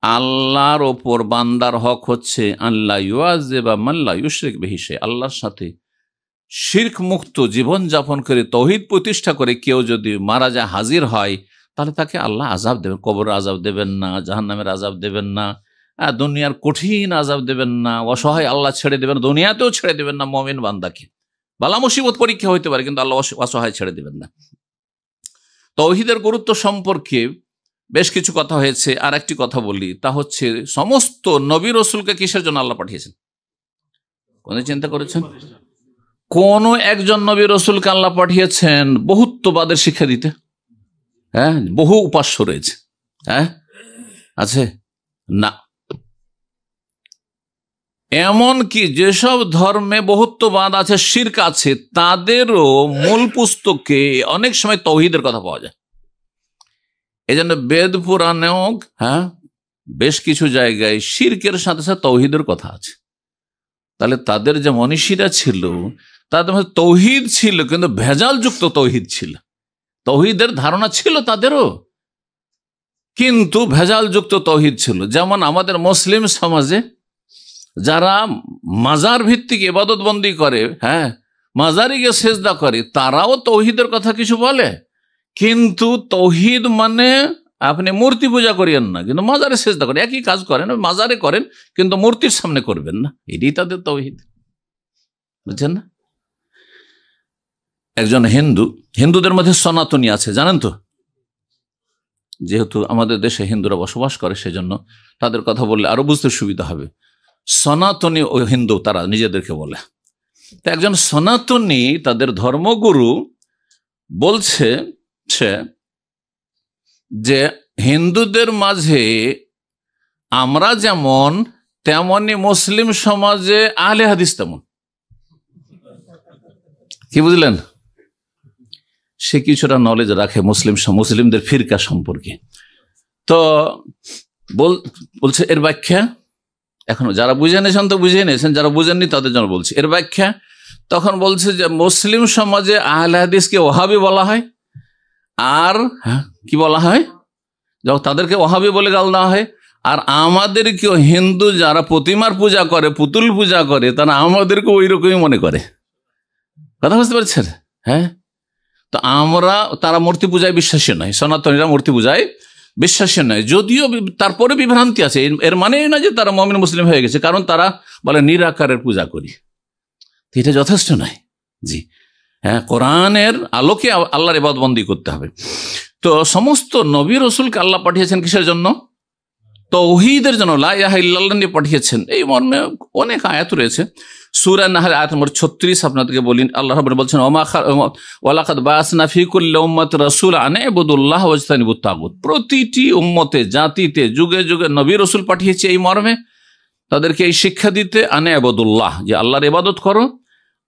আল্লাহর ওপর বান্দার হক হচ্ছে আল্লাহ ইউআযিবা মান লা ইউশরিক বিহি শাইআ, আল্লাহর সাথে শিরক মুক্ত জীবন যাপন করে তৌহিদ প্রতিষ্ঠা করে কেউ যদি মারা যায়, হাজির হয়, তাহলে তাকে আল্লাহ আযাব দেবেন। কবরের আযাব দেবেন না, জাহান্নামের আযাব দেবেন না, দুনিয়ার কঠিন আযাব দেবেন না, অসহায় আল্লাহ ছেড়ে দেবেন, দুনিয়াতেও ছেড়ে দেবেন না মুমিন বান্দাকে। বালা মুসিবত পরীক্ষা হইতে পারে, কিন্তু আল্লাহ অসহায় ছেড়ে দেবেন না। তৌহিদের গুরুত্ব সম্পর্কে বেশ কিছু কথা হয়েছে, আর একটি কথা বলি, তা হচ্ছে সমস্ত নবী রসুলকে কিসের জন্য আল্লাহ পাঠিয়েছেন? কোন চিন্তা করেছেন? কোন একজন নবী রসুলকে আল্লাহ পাঠিয়েছেন বহুত্ববাদের শিক্ষা দিতে? হ্যাঁ, বহু উপাস্য রয়েছে, হ্যাঁ আছে না। এমন কি যেসব ধর্মে বহুত্ববাদ আছে, শিরক আছে, তাদেরও মূল পুস্তকে অনেক সময় তৌহিদের কথা পাওয়া যায়। এই জন্য বেদ পুরাণেও হ্যাঁ বেশ কিছু জায়গায় শিরকের সাথে সাথে তৌহিদের কথা আছে। তাহলে তাদের যে মনীষীরা ছিল, তাদের মধ্যে তৌহিদ ছিল, কিন্তু ভেজাল যুক্ত তৌহিদ ছিল। তৌহিদের ধারণা ছিল তাদেরও, কিন্তু ভেজাল যুক্ত তৌহিদ ছিল। যেমন আমাদের মুসলিম সমাজে যারা মাজার ভিত্তিক ইবাদত বন্দি করে, হ্যাঁ, মাজারে গিয়ে সেজদা করে, তারাও তৌহিদের কথা কিছু বলে, কিন্তু তৌহিদ মানে আপনি মূর্তি পূজা করিয়েন না, কিন্তু মাজারে সেজদা করেন, একই কাজ করেন, মাজারে করেন, কিন্তু মূর্তির সামনে করবেন না, এটাই তাদের তৌহিদ। বুঝছেন না? একজন হিন্দুদের মধ্যে সনাতনী আছে, জানেন তো? যেহেতু আমাদের দেশে হিন্দুরা বসবাস করে, সেজন্য তাদের কথা বললে আরো বুঝতে সুবিধা হবে। সনাতনী ও হিন্দু তারা নিজেদেরকে বলে। তো একজন সনাতনী, তাদের ধর্মগুরু বলছে যে হিন্দুদের মাঝে আমরা যেমন, তেমনি মুসলিম সমাজে আহলে হাদিস তেমন। কি বুঝলেন? সে কিছুটা নলেজ রাখে মুসলিমদের ফিরকা সম্পর্কে। তো বলছে এর ব্যাখ্যা, এখন যারা বুঝে নিয়েছেন তো বুঝে নিয়েছেন, যারা বুঝেননি তাদের জন্য বলছি এর ব্যাখ্যা। তখন বলছে যে মুসলিম সমাজে আহলে হাদিসকে ওহাবি বলা হয়, আর কি বলা হয়, যখন তাদেরকে ওহাবি বলে গাল দেওয়া হয়, আর আমাদেরকেও হিন্দু যারা প্রতিমার পূজা করে, পুতুল পূজা করে, তারা আমাদেরকে ওই রকমই মনে করে। কথা বুঝতে পারছেন? হ্যাঁ, তো তারা মূর্তি পূজায় বিশ্বাসী নয়, সনাতনীরা মূর্তি পূজায় বিশ্বাসী নয়, যদিও তারপরে বিভ্রান্তি আছে। এর মানে না যে তারা মুমিন মুসলিম হয়ে গেছে, কারণ তারা বলে নিরাকারের পূজা করি, এটা যথেষ্ট নয়। জি হ্যাঁ, কোরআনের আলোকে আল্লাহর ইবাদতবন্দি করতে হবে। তো সমস্ত নবী রসুলকে আল্লাহ পাঠিয়েছেন কিসের জন্য? তৌহিদের জন্য, লা ইলাহা ইল্লাল্লাহ নিয়ে পাঠিয়েছেন। এই মর্মে অনেক আয়াত রয়েছে। সূরা নাহল আয়াত নম্বর 36 আপনাদেরকে বলি, আল্লাহ রাব্বুল বলছেন ওয়ালাকাদ বাসনা ফি কুল্লি উম্মাতিন রাসূলা আন ইবুদুল্লাহ ওয়াজতানিবুত তাগুত। প্রতিটি উম্মতে, জাতিতে, যুগে যুগে নবী রসুল পাঠিয়েছে এই মর্মে, তাদেরকে এই শিক্ষা দিতে, আন ইবুদুল্লাহ, যে আল্লাহর ইবাদত করো,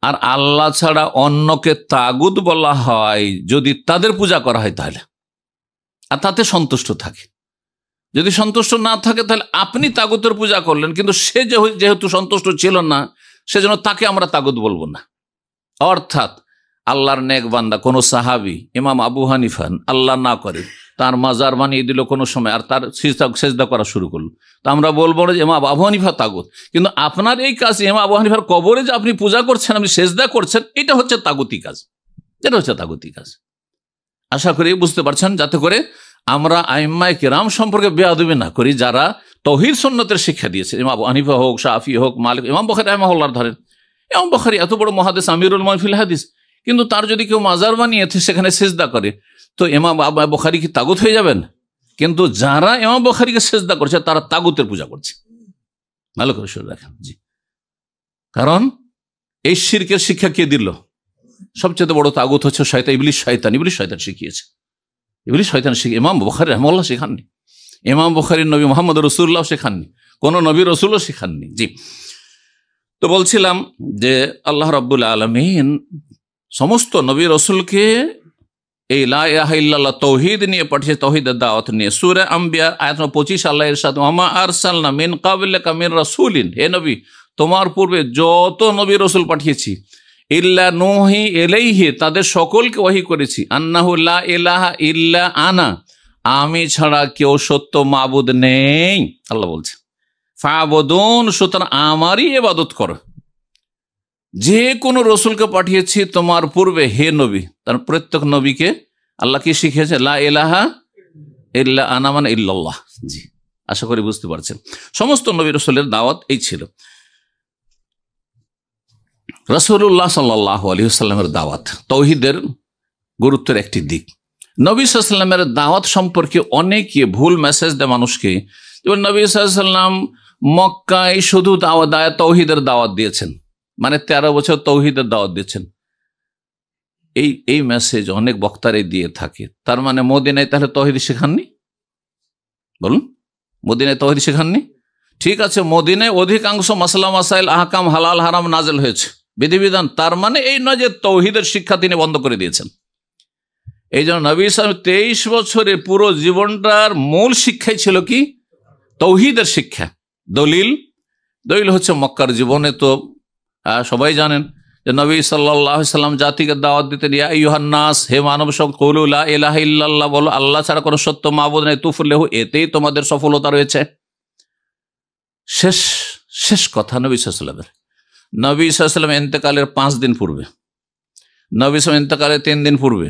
আর আল্লাহ ছাড়া অন্যকে তাগুত বলা হয় যদি তাদের পূজা করা হয় তাহলে, আর তাতে সন্তুষ্ট থাকে। যদি সন্তুষ্ট না থাকে তাহলে আপনি তাগুতের পূজা করলেন, কিন্তু সে যেহেতু সন্তুষ্ট ছিল না, সেজন্য তাকে আমরা তাগুত বলবো না। অর্থাৎ আল্লাহর নেক বান্দা কোন সাহাবী, ইমাম আবু হানিফা, আল্লাহ না করে তার মাজার বানিয়ে দিল কোনো সময়, আর তার সেজদা করা শুরু করলো, তো আমরা বলবো না যে ইমাম আবু হানিফা তাগুত। কিন্তু আপনার এই কাজ, ইমাম আবু হানিফার কবরে যে আপনি পূজা করছেন, আপনি সেজদা করছেন, এটা হচ্ছে তাগুতি কাজ, এটা হচ্ছে তাগুতি কাজ। আশা করি বুঝতে পারছেন, যাতে করে আমরা আইম্মায়ে কেরাম সম্পর্কে বেয়াদবি না করি, যারা তাওহীদ সুন্নতের শিক্ষা দিয়েছে। ইমাম আবু হানিফা হোক, শাফি হোক, মালিক, ইমাম বুখারী রাহিমাহুল্লাহ ধরেন, ইমাম বুখারী এত বড় মুহাদ্দিস, আমিরুল মুমিনিন ফিল হাদিস, কিন্তু তার যদি কেউ মাজার বানিয়ে সেখানে সিজদা করে, তো ইমাম বুখারী কি তাগুত হয়ে যাবেন? কিন্তু যারা ইমাম বুখারীকে সিজদা করছে তারা তাগুতের পূজা করছে। ভালো করে শুনে রাখেন জি। কারণ এই শিরকের শিক্ষা কে দিল? সবচেয়ে বড় তাগুত হচ্ছে শয়তান, ইবলিস শয়তান শিখিয়েছে। ইবলিস শয়তান শিখিয়ে, ইমাম বুখারী রাহিমাহুল্লাহ শেখাননি, ইমাম বুখারীর নবী মুহাম্মদ রাসূলুল্লাহ শেখাননি, কোন নবী রাসূলও শেখাননি জি। তো বলছিলাম যে আল্লাহ রাব্বুল আলামিন সমস্ত নবী রাসূলকে এই লা ইলাহা ইল্লাল্লাহ তাওহীদ নিয়ে পাঠিয়েছে, তাওহীদের দাওয়াত নিয়ে। সূরা আম্বিয়া আয়াত 25 আল্লাহ ইরশাদ, ওয়ামা আরসালনা মিন ক্বাবলিকা মির রাসূলিন, হে নবী তোমার পূর্বে যত নবী রাসূল পাঠিয়েছি, ইল্লা নূহি ইলাইহি, তাদের সকলকে ওহী করেছি, আন্নাহু লা ইলাহা ইল্লা আনা, আমি ছাড়া কেউ সত্য মাবুদ নেই, আল্লাহ বলছে। ফাবুদুন, সুতরাং আমারই ইবাদত করো। যে কোনো রসুলকে পাঠিয়েছি তোমার পূর্বে হে নবী, তার প্রত্যেক নবীকে আল্লাহ কি শিখিয়েছে? লা ইলাহা ইল্লা আনা মানে ইল্লাল্লাহ জি। আশা করি বুঝতে পারছেন, সমস্ত নবী রসুলের দাওয়াত এই ছিল। রাসূলুল্লাহ সাল্লাল্লাহু আলাইহি ওয়াসাল্লামের দাওয়াত তাওহীদের গুরুত্বের একটি দিক। নবী সাল্লাল্লাহু আলাইহি ওয়াসাল্লামের দাওয়াত সম্পর্কে অনেকে ভুল মেসেজ দেয় মানুষকে। যেমন নবী সাল্লাল্লাহু আলাইহি ওয়াসাল্লাম মক্কায় শুধু তাওহীদের দাওয়াত দিয়েছেন, মানে 13 বছর তাওহীদের দাওয়াত দিয়েছেন। এই মেসেজ অনেক বক্তারে দিয়ে থাকে। তার মানে মদিনায় তাহলে তাওহীদ শেখাননি? বলুন, মদিনায় তাওহীদ শেখাননি? ঠিক আছে, মদিনায় অধিকাংশ মাসলা মাসাইল, আহকাম, হালাল হারাম নাজেল হয়েছে, বিধিবিধান। তার মানে এই নয় যে তাওহীদের শিক্ষা তিনি বন্ধ করে দিয়েছেন। এই জন্য নবী সাল্লাল্লাহু আলাইহি ওয়াসাল্লাম 23 বছরে পুরো জীবনটার মূল শিক্ষাই ছিল কি? তাওহীদের শিক্ষা। দলিল হচ্ছে মক্কার জীবনে তো সবাই জানেন যে নবী সাল্লাল্লাহু আলাইহি ওয়াসাল্লাম জাতিকে দাওয়াত দিতেন, ইয়া আইয়ুহান নাস, হে মানব সব, কুলু লা ইলাহা ইল্লাল্লাহ, বলো আল্লাহ ছাড়া কোনো সত্য মাবুদ নেই, তুফলিহু, এতেই তোমাদের সফলতা রয়েছে। শেষ কথা নবী সাল্লাল্লাহু আলাইহি ওয়াসাল্লামের। নবী সাল্লাল্লাহু আলাইহি ওয়াসাল্লাম ইন্তেকালের 5 দিন পূর্বে, নবী সাল্লাল্লাহু আলাইহি ওয়াসাল্লাম ইন্তেকালের 3 দিন পূর্বে,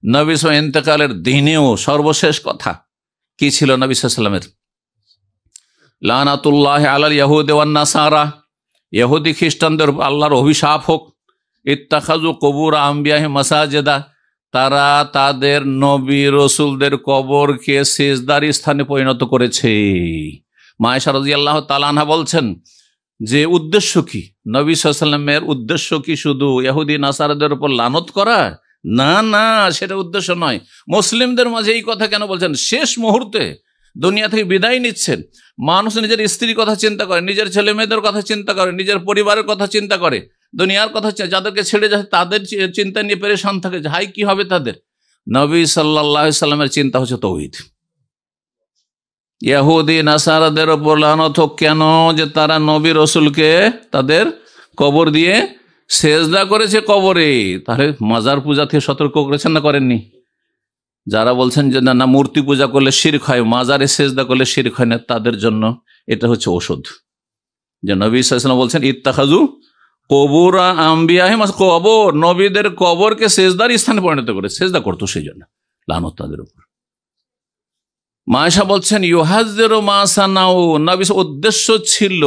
নবী সাল্লাল্লাহু আলাইহি ওয়াসাল্লাম ইন্তেকালের দিনেও সর্বশেষ কথা কি ছিল নবী সাল্লাল্লাহু আলাইহি ওয়াসাল্লামের? লানাতুল্লাহি আলাল ইয়াহুদি ওয়ান নাসারা, ইহুদি খ্রিস্টানদের আল্লাহর অভিশাপ হোক। ইত্তাখাযু কুবুর আম্বিয়াহিম মাসাজিদা, তারা তাদের নবী রসুলদের কবরকে সিজদার স্থানে পরিণত করেছে। মা আয়েশা রাদিয়াল্লাহু তাআলা আনহা বলছেন যে উদ্দেশ্য কি? নবী সাল্লাল্লাহু আলাইহি ওয়াসাল্লামের উদ্দেশ্য কি শুধু ইহুদি নাসারাদের উপর লানত করা? না, সেটা উদ্দেশ্য নয়। মুসলিমদের মাঝে এই কথা কেন বলছেন? শেষ মুহূর্তে দুনিয়া থেকে বিদায় নিচ্ছেন, মানুষ নিজের স্ত্রীর কথা চিন্তা করে, নিজের ছেলে মেয়েদের কথা চিন্তা করে, নিজের পরিবারের কথা চিন্তা করে, দুনিয়ার কথা, যাদেরকে ছেড়ে যায় তাদের চিন্তা নিয়ে পেরেশান থাকে, হাই কি হবে তাদের। নবী সাল্লাল্লাহু আলাইহি ওয়াসাল্লামের চিন্তা হচ্ছে তাওহীদ। ইহুদি নাসারাদের উপর লানত হোক, কেন? যে তারা নবী রসুলকে তাদের কবর দিয়ে সেজদা করেছে কবরে। তাহলে মাজার পূজা থেকে সতর্ক করেছেন না করেননি? যারা বলছেন যে না মূর্তি পূজা করলে শিরক হয়, মাজারে সেজদা করলে শিরক হয় না, তাদের জন্য এটা হচ্ছে ঔষধ। যে নবী সাল্লাল্লাহু আলাইহি ওয়াসাল্লাম বলছেন ইত্তাখাযু কুবুর আম্বিয়াহিম, কবর, নবীদের কবরকে সেজদার স্থানে পরিণত করে, সেজদা করতো, সেই জন্য লানত তাদের উপর। মা আয়েশা বলছেন ইউহাযযিরু মা সানাউ, নবীর উদ্দেশ্য ছিল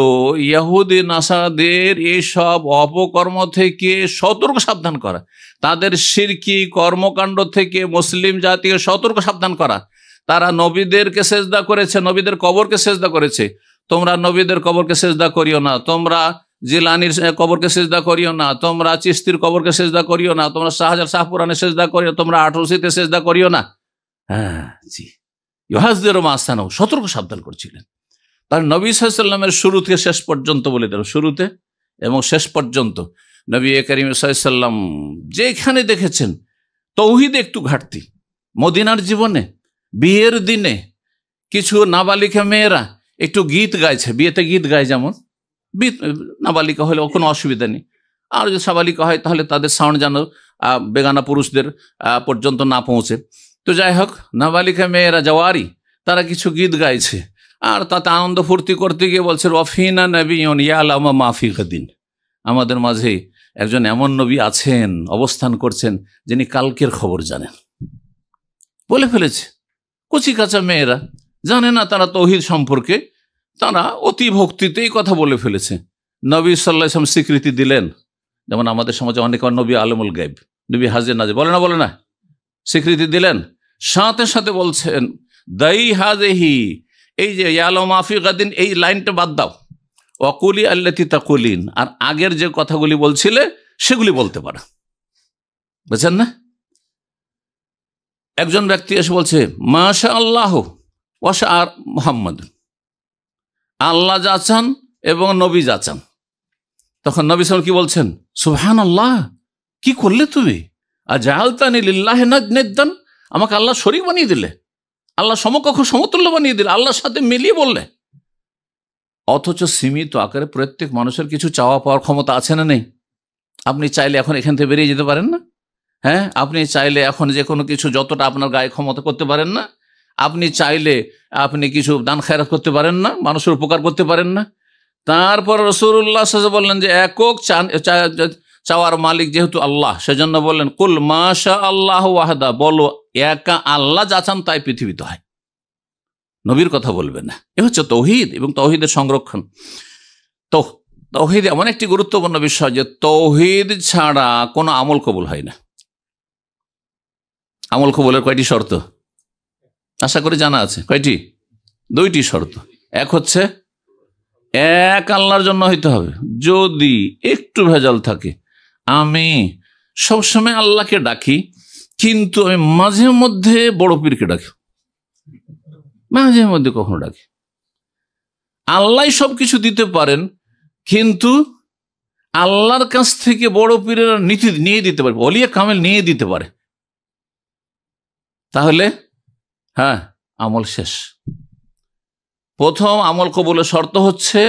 ইহুদি নাসারাদের এইসব অপকর্ম থেকে সতর্ক সাবধান করা, তাদের শিরকি কর্মকাণ্ড থেকে মুসলিম জাতিকে সতর্ক সাবধান করা। তারা নবীদেরকে সেজদা করেছে, নবীদের কবরকে সেজদা করেছে, তোমরা নবীদের কবরকে সেজদা করিও না, তোমরা জিলানির কবরকে সেজদা করিও না, তোমরা চিশতির কবরকে সেজদা করিও না, তোমরা শাহপুরানে সেজদা করিও, তোমরা 88তে সেজদা করিও না। হ্যাঁ জি, ইউহাযযিরু মা সানাউ, সতর্ক সাবধান করছিলেন। তার নবী সাল্লাল্লাহু আলাইহি ওয়াসাল্লামের শুরু থেকে শেষ পর্যন্ত বলে দিল, শুরুতে এবং শেষ পর্যন্ত নবী করিম সাল্লাল্লাহু আলাইহি ওয়াসাল্লাম যেখানে দেখেছেন তাওহীদে একটু ঘাটতি, মদিনার জীবনে বিয়ের দিনে কিছু নাবালিকা মেয়েরা একটু গীত গাইছে, বিয়েতে গীত গায়, যেমন নাবালিকা হলে কোনো অসুবিধা নেই, আর যদি সাবালিকা হয় তাহলে তাদের সাউন্ড যেন বেগানা পুরুষদের পর্যন্ত না পৌঁছে। তো যাই হোক, নাবালিকা মেয়েরা জাওয়ারি তারা কিছু গীত গাইছে, আর তাতে আনন্দ ফুর্তি করতে গিয়ে বলছে রফিনা নবিয়ুন ইয়ালামু মা ফি গাদিন, আমাদের মাঝে একজন এমন নবী আছেন, অবস্থান করছেন, যিনি কালকের খবর জানেন। বলে ফেলেছে। কচি কাঁচা মেয়েরা জানে না তারা তৌহিদ সম্পর্কে, তারা অতি ভক্তিতে এই কথা বলে ফেলেছে। নবী সাল্লাল্লাহু আলাইহি ওয়াসাল্লাম স্বীকৃতি দিলেন, যেমন আমাদের সমাজে অনেক নবী আলমুল গায়ব, নবী হাজির নাজির, বলে না, স্বীকৃতি দিলেন। সাথে সাথে বলছেন দাই হাজেহি, এই যে ইয়ালামু মা ফি গাদিন, এই লাইনটা বাদ দাও, ওয়াকুলি আল্লাতি তাকুলিন, আর আগের যে কথাগুলি বলছিলে সেগুলি বলতে পারো। বুঝছেন না? একজন ব্যক্তি এসে বলছে মাশা আল্লাহ ওয়াশা আর মুহাম্মদ, আল্লাহ যাচান এবং নবী যাচান। তখন নবী সাল্লাল্লাহু আলাইহি ওয়াসাল্লাম কি বলছেন? সুবহানাল্লাহ, কি করলে তুমি? আজআলতানি লিল্লাহি নিদ্দান, আমাকে আল্লাহ শরীক বানিয়ে দিলে, আল্লাহ সমকক্ষ সমতুল্য বানিয়ে দিলে, আল্লাহর সাথে মিলিয়ে বললে। অথচ সীমিত আকারে প্রত্যেক মানুষের কিছু চাওয়া পাওয়ার ক্ষমতা আছে না নেই? আপনি চাইলে এখন এখান থেকে বেরিয়ে যেতে পারেন না? হ্যাঁ, আপনি চাইলে এখন যে কোনো কিছু যতটা আপনার গায়ে ক্ষমতা করতে পারেন না? আপনি চাইলে আপনি কিছু দান খায়রাত করতে পারেন না? মানুষের উপকার করতে পারেন না? তারপর রাসূলুল্লাহ সাল্লাল্লাহু আলাইহি ওয়াসাল্লাম বললেন যে একক চাওয়ার মালিক যেহেতু আল্লাহ, সেজন্য বললেন কুল মাশা আল্লাহ ওয়াহদা, বলো একা আল্লাহ যা চান তাই পৃথিবীতে হয়, নবীর কথা বলবে না। এ হচ্ছে তৌহিদ এবং তৌহিদের সংরক্ষণ। তো তৌহিদ এমন একটি গুরুত্বপূর্ণ বিষয় যে তৌহিদ ছাড়া কোনো আমল কবুল হয় না। আমল কবুলের কয়টি শর্ত আশা করি জানা আছে? কয়টি? 2টি শর্ত। এক হচ্ছে এক আল্লাহর জন্য হইতে হবে। যদি একটু ভেজাল থাকে, আমি সবসময় আল্লাহকে ডাকি কিন্তু আমি মাঝে মধ্যে বড় পীরকে ডাকি, মাঝে মধ্যে কখনো ডাকি, আল্লাহ সবকিছু দিতে পারেন কিন্তু আল্লাহর কাছ থেকে বড় পীরের নীতি নিয়ে দিতে পারে, ওলিয়া কামেল নিয়ে দিতে পারে, তাহলে হ্যাঁ আমল শেষ। প্রথম আমল কবুলের শর্ত হচ্ছে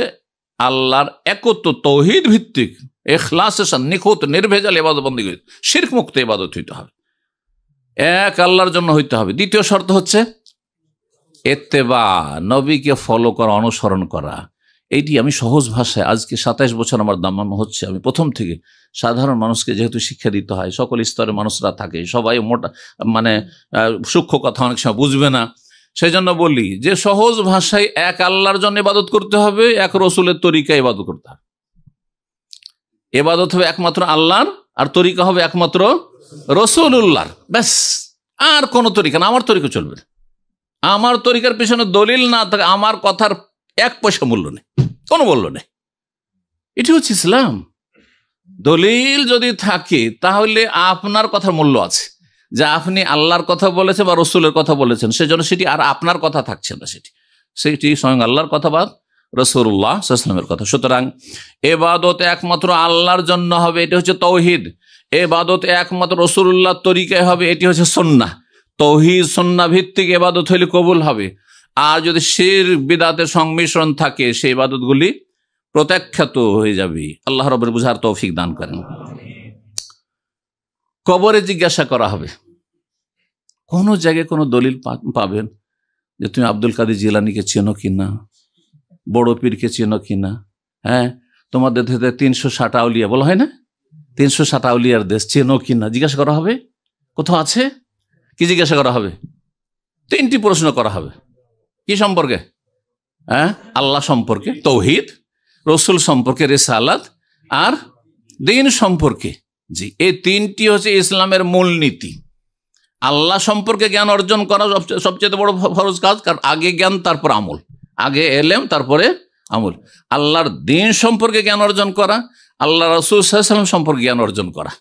আল্লাহর একত্ব, তৌহিদ ভিত্তিক, ইখলাসের সাথে নিখুঁত নির্ভেজাল ইবাদত বন্দেগী, শিরক মুক্ত ইবাদত হইতে হবে, এক আল্লাহর জন্য হইতে হবে। দ্বিতীয় শর্ত হচ্ছে ইত্তেবা, নবীকে ফলো করা, অনুসরণ করা। এইটি আমি সহজ ভাষায়, আজকে 27 বছর আমার দাম্মাম হচ্ছে, আমি প্রথম থেকে সাধারণ মানুষকে যেহেতু শিক্ষা দিতে হয়, সকল স্তরের মানুষরা থাকে, সবাই মোটা মানে সূক্ষ্ম কথা অনেক সময় বুঝবে না, সেই জন্য বলি যে সহজ ভাষায় এক আল্লাহর জন্য ইবাদত করতে হবে, এক রসুলের তরিকা ইবাদত করতে হবে। ইবাদত হবে একমাত্র আল্লাহর, আর তরিকা হবে একমাত্র রসুলুল্লাহর, ব্যাস। আর কোন তরিকা না, আমার তরিকা চলবে না। আমার তরিকার পিছনে দলিল না থাকে, আমার কথার 1 পয়সা মূল্য নেই, কোনো মূল্য নেই। এটি হচ্ছে ইসলাম। দলিল যদি থাকে তাহলে আপনার কথার মূল্য আছে, যে আপনি আল্লাহর কথা বলেছেন বা রসুলের কথা বলেছেন, সেজন্য সেটি আর আপনার কথা থাকছে না, সেটি স্বয়ং আল্লাহর কথা বা রাসূলুল্লাহ সাল্লাল্লাহু আলাইহি ওয়াসাল্লামের কথা। সুতরাং ইবাদত একমাত্র আল্লাহর জন্য হবে, এটি হচ্ছে তৌহিদ। ইবাদত একমাত্র রাসূলুল্লাহর তরিকায় হবে, এটি হচ্ছে সুন্নাহ। তৌহিদ সুন্নাহ ভিত্তিক ইবাদত হলে কবুল হবে। আর যদি শিরক বিদআতের সংমিশ্রণ থাকে, সেই ইবাদতগুলি প্রত্যাখ্যাত হয়ে যাবে। আল্লাহ রাব্বুল বুঝার তৌফিক দান করেন। কবরে জিজ্ঞাসা করা হবে, কোন জায়গায় কোন দলিল পাবেন যে তুমি আব্দুল কাদের জিলানীকে চেনো কিনা, বড় পীরকে চেনো কিনা? হ্যাঁ, তোমাদের 360 আউলিয়া বলা হয় না, 360 আউলিয়ার দেশ চেনো কিনা জিজ্ঞাসা করা হবে। কোথাও আছে? কি জিজ্ঞাসা করা হবে? 3টি প্রশ্ন করা হবে। কি সম্পর্কে? হ্যাঁ, আল্লাহ সম্পর্কে, তৌহিদ, রসুল সম্পর্কে, রিসালাত, আর দ্বীন সম্পর্কে। জি, এই 3টি হচ্ছে ইসলামের মূলনীতি। আল্লাহ সম্পর্কে জ্ঞান অর্জন করা সবচেয়ে বড় ফরজ কাজ, কারণ আগে জ্ঞান তারপর আমল, আগে এলেম তারপরে আমল। আল্লাহর দ্বীন সম্পর্কে জ্ঞান অর্জন করা, আল্লাহ রাসূল সাল্লাল্লাহু আলাইহি ওয়াসাল্লাম সম্পর্কে জ্ঞান অর্জন করা।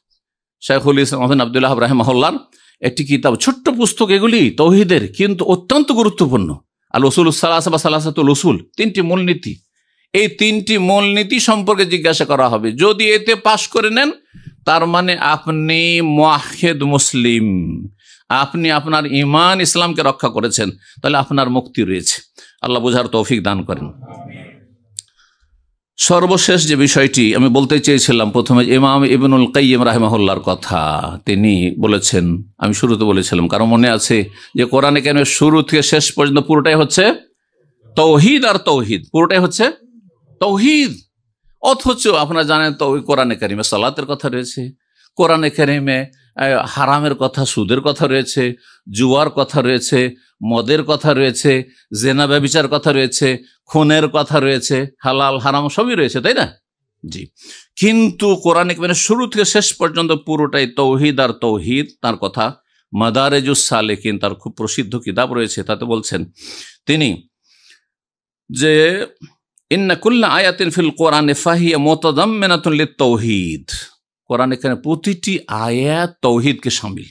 শাইখুল ইসলাম আব্দুল্লাহ রাহিমাহুল্লাহর একটি কিতাব, ছোট্ট পুস্তক এগুলি তৌহিদের, কিন্তু অত্যন্ত গুরুত্বপূর্ণ। আল উসুল সালাসা বা সালাসাতুল উসুল, 3টি মূলনীতি। এই 3টি মূলনীতি সম্পর্কে জিজ্ঞাসা করা হবে। যদি এতে পাশ করে নেন, তার মানে আপনি মুওয়াহহিদ মুসলিম, আপনি আপনার ঈমান ইসলামকে রক্ষা করেছেন, তাহলে আপনার মুক্তি রয়েছে। আল্লাহ বুঝার তৌফিক দান করেন। সর্বশেষ যে বিষয়টি আমি বলতে চেয়েছিলাম, প্রথমে ইমাম ইবনুল কাইয়িম রাহিমাহুল্লাহর কথা তিনি বলেছেন, আমি শুরুতে বলেছিলাম, কারণ মনে আছে যে কোরআনে কারিমের শুরু থেকে শেষ পর্যন্ত পুরোটাই হচ্ছে তৌহিদ আর তৌহিদ, পুরোটাই হচ্ছে তৌহিদ। অথচ আপনারা জানেন তো কোরআনে কারিমে সালাতের কথা রয়েছে, কোরআনে কারিমে হারামের কথা, সুদের কথা রয়েছে, জুয়ার কথা রয়েছে, মদের কথা রয়েছে, জেনা ব্যভিচার কথা রয়েছে, খুনের কথা রয়েছে, হালাল হারাম সবই রয়েছে, তাই না? জি। কিন্তু কোরআনে কারিমের শুরু থেকে শেষ পর্যন্ত পুরোটাই তৌহিদ আর তৌহিদ তার কথা। মাদারেজুস সালেকিন তার খুব প্রসিদ্ধ কিতাব রয়েছে, তাতে বলছেন তিনি যে ইন্না কুল্লা আয়াতিন ফিল কোরআনে ফাহিয়া মুতাদাম্মিনাতুন লিত-তাওহীদ, কোরআনে কারিমে প্রতিটি আয়াত তৌহিদকে শামিল।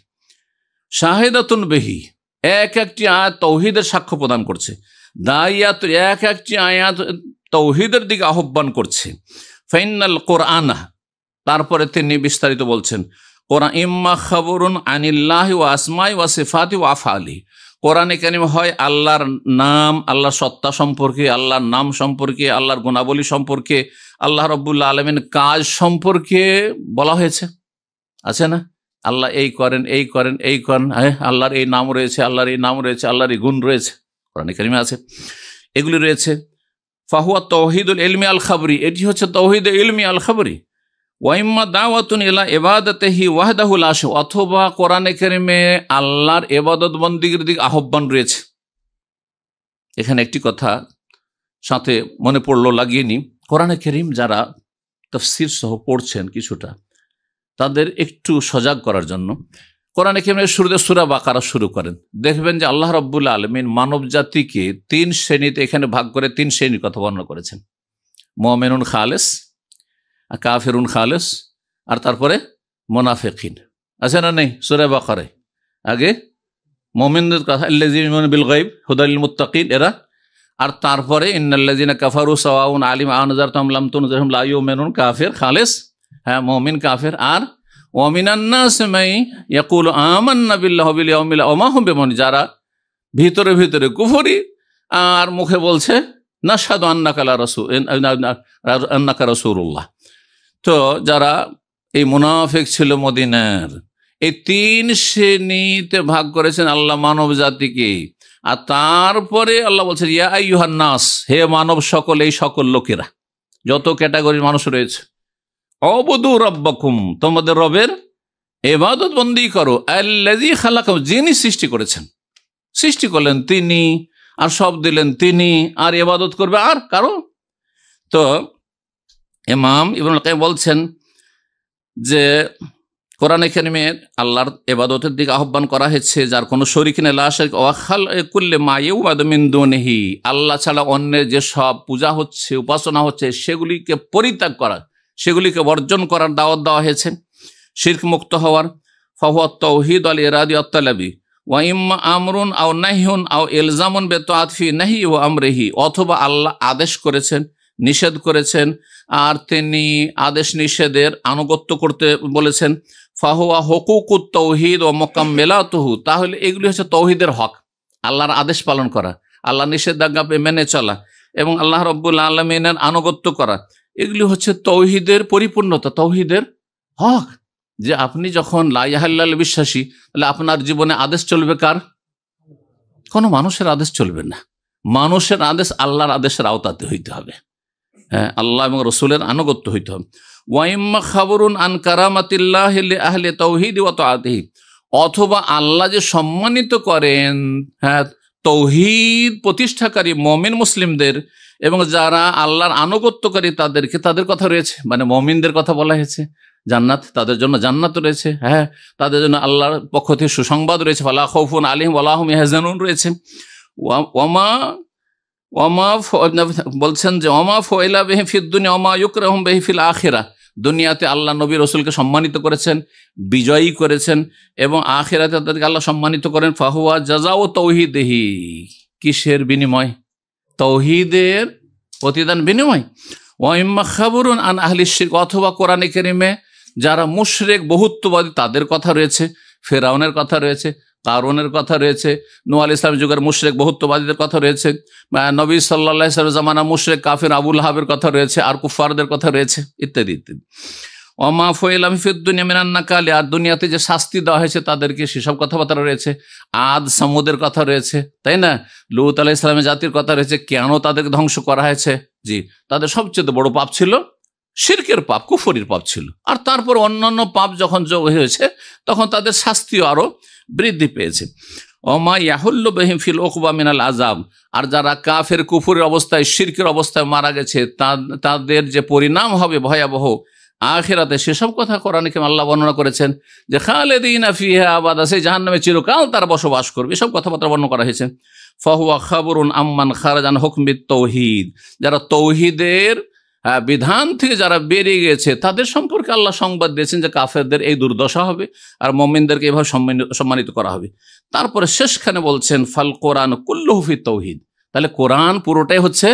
শাহিদাতুন বিহি, এক একটি আয়াত তৌহিদের সাক্ষ্য প্রদান করছে। দাইয়াত, এক একটি আয়াত তৌহিদের দিকে আহ্বান করছে। ফাইনাল কোরআনা, তারপরে তিনি বিস্তারিত বলছেন, কোরআন ইম্মা খাবরুন আনিল্লাহি ওয়া আসমাই ওয়া সিফাতি ওয়া আফআলি, কোরআনে কারিম হয় আল্লাহর নাম, আল্লাহর সত্তা সম্পর্কে, আল্লাহর নাম সম্পর্কে, আল্লাহর গুণাবলী সম্পর্কে, আল্লাহ রাব্বুল আলামিন কাজ সম্পর্কে বলা হয়েছে, আছে না? আল্লাহ এই করেন, এই করেন, এই করেন, আল্লাহর এই নাম রয়েছে, আল্লাহর এই নাম রয়েছে, আল্লাহর এই গুণ রয়েছে, কোরআনে কারিমে আছে, এগুলি রয়েছে। ফাহুয়া তৌহিদুল ইলমি আল খাবরি, এটি হচ্ছে তৌহিদ ইলমি আল খাবরি। ওয়াইম্মা দাওয়াতুন ইলা ইবাদাতিহি ওয়াহদাহু লা শারীকা, অথবা কোরআনে কারিমে আল্লাহর ইবাদত বন্দেগীর দিকে আহ্বান রয়েছে। এখানে একটি কথা সাথে মনে পড়লো, লাগিয়ে নি। কোরআনে কারিম যারা তাফসীর সহ পড়ছেন কিছুটা, তাদের একটু সজাগ করার জন্য কোরআনে কারিমের শুরুতে সূরা বাকারা শুরু করেন, দেখবেন যে আল্লাহ রাব্বুল আলামিন মানব জাতিকে 3 শ্রেণীতে এখানে ভাগ করে 3 শ্রেণীর কথা বর্ণনা করেছেন। মুমিনুন খালেস, কাফিরুন খালেস, আর তারপরে মুনাফিকিন, আছে না নেই? সূরা বাকারায় আগে মুমিনদের কথা, আল্লাযীনা ইউমিনুনা বিল গায়ব হুদাল লিল মুত্তাকিন, এরা। আর তারপরে ইন্নাল্লাযীনা কাফারু সাওয়াউন আলিম আনজারতুম লাম তুনজিরহুম লা ইউমিনুন, কাফির খালেস, হ্যাঁ মুমিন কাফির। আর ওয়া মিনান নাস মান ইয়াকুলু আমান্না বিল্লাহি ওয়া বিল ইয়াউমিল আখির ওয়া মা হুম বিমুমিনিন, যারা ভিতরে ভিতরে কুফরি আর মুখে বলছে নাশহাদু আন্নাকা রাসূলুল্লাহ। তো যারা এই মুনাফিক ছিল মদিনার, এই 3 শ্রেণীতে ভাগ করেছেন আল্লাহ মানব জাতিকে। আর তারপরে আল্লাহ বলছেন ইয়া আইয়ুহান নাস, হে মানব সকল, এই সকল লোকেরা, যত ক্যাটাগরির মানুষ রয়েছে, অবুদু রাব্বাকুম, তোমাদের রবের ইবাদত বন্দেগী করো, আল্লাযী খালাকাকুম, যিনি সৃষ্টি করেছেন, সৃষ্টি করলেন তিনি, আর সব দিলেন তিনি, আর ইবাদত করবে আর কারো? তো ইমাম ইবনুল কাইয়িম বলছেন যে কোরআনে কারিমে আল্লাহর ইবাদতের দিকে আহ্বান করা হয়েছে, যার কোনো শরীক নেই, লা শারীকা ওয়া খালকুল্লি মা ইউবাদু মিন দুনিহি, আল্লাহ ছাড়া অন্যের যে সব পূজা হচ্ছে, উপাসনা হচ্ছে, সেগুলিকে পরিত্যাগ করা, সেগুলিকে বর্জন করার দাওয়াত দেওয়া হয়েছে, শিরক মুক্ত হওয়ার। ফাহুয়া তাওহীদ আল ইরাদি ওয়াত তালাবি ওয়া ইম্মা আমরুন আও নাহয়ুন আও ইলজামুন বিতাআত ফি নাহি ওয়া আমরিহি, অথবা আল্লাহ আদেশ করেছেন, নিষেধ করেছেন, আর তিনি আদেশ নিষেধের আনুগত্য করতে বলেছেন। ফাহুয়া হুকুকুত তাওহীদ ওয়া মুকাম্মিলাতুহু, তাহলে এগুলি হচ্ছে তৌহিদের হক, আল্লাহর আদেশ পালন করা, আল্লাহর নিষেধাজ্ঞা মেনে চলা এবং আল্লাহ রাব্বুল আলামিনের আনুগত্য করা, এগুলি হচ্ছে তৌহিদের পরিপূর্ণতা, তৌহিদের হক। যে আপনি যখন লা ইলাহা ইল্লাল্লাহ বিশ্বাসী, তাহলে আপনার জীবনে আদেশ চলবে কার? কোনো মানুষের আদেশ চলবে না, মানুষের আদেশ আল্লাহর আদেশের আওতাতে হইতে হবে, হ্যাঁ, আল্লাহ এবং রসুলের আনুগত্য হইতে হবে। ওয়াইম্মা খাবরুন আন কারামাতিল্লাহি লি আহলি তাওহীদ ওয়া তাআতিহি, অথবা আল্লাহ যে সম্মানিত করেন, হ্যাঁ, তৌহিদ প্রতিষ্ঠাকারী মুমিন মুসলিমদের এবং যারা আল্লাহর আনুগত্যকারী তাদেরকে, তাদের কথা রয়েছে, মানে মুমিনদের কথা বলা হয়েছে, জান্নাত, তাদের জন্য জান্নাত রয়েছে, হ্যাঁ, তাদের জন্য আল্লাহর পক্ষ থেকে সুসংবাদ রয়েছে, ফালা খাউফুন আলাইহিম ওয়া লা হুম ইয়াহজানুন রয়েছে। বলছেন যে ওমা ফাইলা বিহি ফিদ দুনিয়া ওমা ইউকরাহুম বিহি ফিল আখিরাহ, দুনিয়াতে আল্লাহ নবী রসুলকে সম্মানিত করেছেন, বিজয়ী করেছেন, এবং আখিরাতে তাদেরকে আল্লাহ সম্মানিত করেন। ফাহুয়া জাযাউ তাওহীদিহি, কিসের বিনিময়? তৌহিদের প্রতিদান বিনিময়। ওয়া ইম্মা খাবরুন আন আহলি শিরক, অথবা কোরআনে কারিমে যারা মুশরিক বহুত্ববাদী তাদের কথা রয়েছে, ফেরাউনের কথা রয়েছে, কারুনের কথা রয়েছে, নূহ আলাইহিস সালাম যুগের মুশরিক বহুত্ববাদীদের কথা রয়েছে, নবী সাল্লাল্লাহু আলাইহি ওয়াসাল্লাম জামানা মুশরিক কাফির আবু লাহাবের কথা রয়েছে, আর কুফারদের কথা রয়েছে, ইত্যাদি ইত্যাদি। ওমা ফুইলাম ফিদ দুনিয়া মিনান নাকালি, আর দুনিয়াতে যে শাস্তি দেওয়া হয়েছে তাদেরকে, সেসব কথাবার্তা রয়েছে। আদ সামুদের কথা রয়েছে, তাই না? লূত আলাইহিস সালামের জাতির কথা রয়েছে, কেন তাদেরকে ধ্বংস করা হয়েছে। জি, তাদের সবচেয়ে বড় পাপ ছিল শিরকের পাপ, কুফরির পাপ ছিল। আর তারপর অন্যান্য পাপ যখন যোগ হয়েছে তখন তাদের শাস্তিও আরো বৃদ্ধি পেয়েছে। ওমা ইয়াহুল্লু বিহিম ফিল উকবা মিনাল আযাব, আর যারা কাফের কুফরের অবস্থায় শিরকের অবস্থায় মারা গেছে তাদের যে পরিণাম হবে ভয়াবহ আখিরাতে, সেসব কথা কোরআনে কারীমে আল্লাহ বর্ণনা করেছেন যে খালিদিনা ফিহা আবাদা, সেই জাহান্নামে চিরকাল তারা বসবাস করবে, এসব কথাবার্তা বর্ণনা করা হয়েছে। ফাহুয়া খাবরুন আম্মান খারাজান হুকমিত তৌহিদ, যারা তৌহিদের বিধান থেকে যারা বেরিয়ে গেছে তাদের সম্পর্কে আল্লাহ সংবাদ দিয়েছেন যে কাফেরদের এই দুর্দশা হবে আর মুমিনদেরকে এভাবে সম্মানিত করা হবে। তারপরে শেষখানে বলছেন ফাল কোরআন কুল্লুহু ফি তৌহিদ, তাহলে কোরআন পুরোটাই হচ্ছে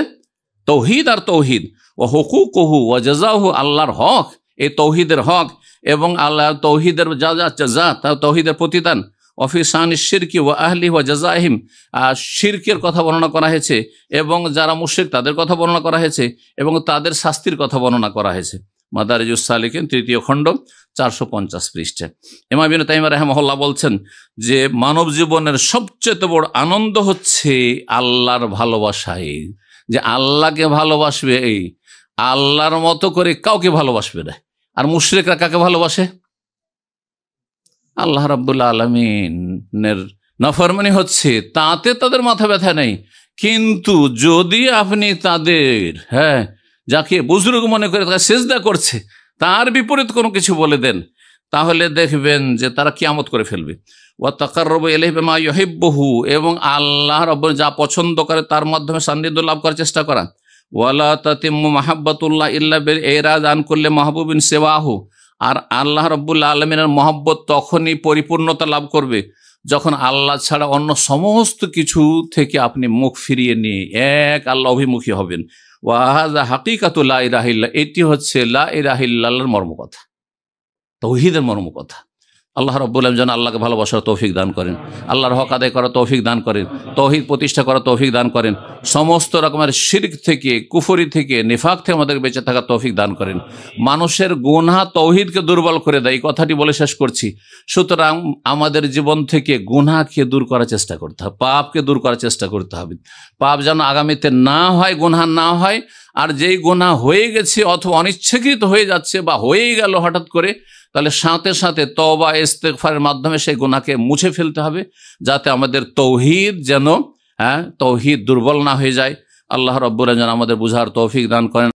তৌহিদ আর তৌহিদ। ও হুকুকুহু ওয়া জাযাহু, আল্লাহর হক, এই তৌহিদের হক এবং আল্লাহ তৌহিদের যা যা তৌহিদের প্রতিদান। অফি শান শিরকি ওয়া আহলি ওয়া জাযাহিম, শিরকের কথা বর্ণনা করা হয়েছে এবং যারা মুশরিক তাদের কথা বর্ণনা করা হয়েছে এবং তাদের শাস্তির কথা বর্ণনা করা হয়েছে। মাদারিজুস সালিকিন 3য় খণ্ড 450 পৃষ্ঠা। ইমাম ইবনে তাইমিয়া রাহিমাহুল্লাহ বলছেন যে মানব জীবনের সবচেয়ে বড় আনন্দ হচ্ছে আল্লাহর ভালোবাসায়, যে আল্লাহকে ভালোবাসবে, এই আল্লাহর মতো করে কাউকে ভালোবাসবে না। আর মুশরিকরা কাকে ভালোবাসে? আল্লাহ রাব্বুল আলামিনের নাফরমানি হচ্ছে, তাতে তাদের মাথা ব্যথা নেই। কিন্তু যদি আপনি তাদের যাকে বুজুর্গ মনে করে তাকে সিজদা করছে তার বিপরীত কোনো কিছু বলে দেন, তাহলে দেখবেন যে তারা কিয়ামত করে ফেলবে। ওয়া তাকাররাবু ইলাইহি বিমা ইউহিব্বুহু, এবং আল্লাহ রাব্বুল যা পছন্দ করে তার মাধ্যমে সান্নিধ্য লাভ করার চেষ্টা করা। ওয়ালা তাতিম্মু মাহাব্বাতুল্লাহ ইল্লা বিল ইরাদ আন কুল্লি মাহবুবিন সিওয়াহু, আর আল্লাহ রাব্বুল আলামিনের মহব্বত তখনই পরিপূর্ণতা লাভ করবে যখন আল্লাহ ছাড়া অন্য সমস্ত কিছু থেকে আপনি মুখ ফিরিয়ে নিয়ে এক আল্লাহ অভিমুখী হবেন। ওয়া হাযা হাকিকাতু লা ইলাহা ইল্লাল্লাহ, এটি হচ্ছে লা ইলাহা ইল্লাল্লাহর মর্মকথা, তৌহিদের মর্মকথা। আল্লাহ রাব্বুল আলামিন যেন আল্লাহকে ভালোবাসার তৌফিক দান করেন, আল্লাহর হক আদায় করার তৌফিক দান করেন, তৌহিদ প্রতিষ্ঠা করার তৌফিক দান করেন, সমস্ত রকমের শিরক থেকে, কুফরি থেকে, নিফাক থেকে আমাদের বেঁচে থাকার তৌফিক দান করেন। মানুষের গুনাহ তৌহিদকে দুর্বল করে দেয়, এই কথাটি বলে শেষ করছি। সুতরাং আমাদের জীবন থেকে গুনাহকে দূর করার চেষ্টা করতে হবে, পাপকে দূর করার চেষ্টা করতে হবে। পাপ যেন আগামীতে না হয়, গুনাহ না হয়। আর যেই গুনাহ হয়ে গেছে অথবা অনিচ্ছাকৃত হয়ে যাচ্ছে বা হয়েই গেল হঠাৎ করে, তাহলে সাথে সাথে তওবা ইস্তেগফারের মাধ্যমে সেই গুনাহকে মুছে ফেলতে হবে, যাতে আমাদের তৌহিদ যেন তৌহিদ দুর্বল না হয়ে যায়। আল্লাহ রাব্বুল আলামিন আমাদের বুঝার তৌফিক দান করেন।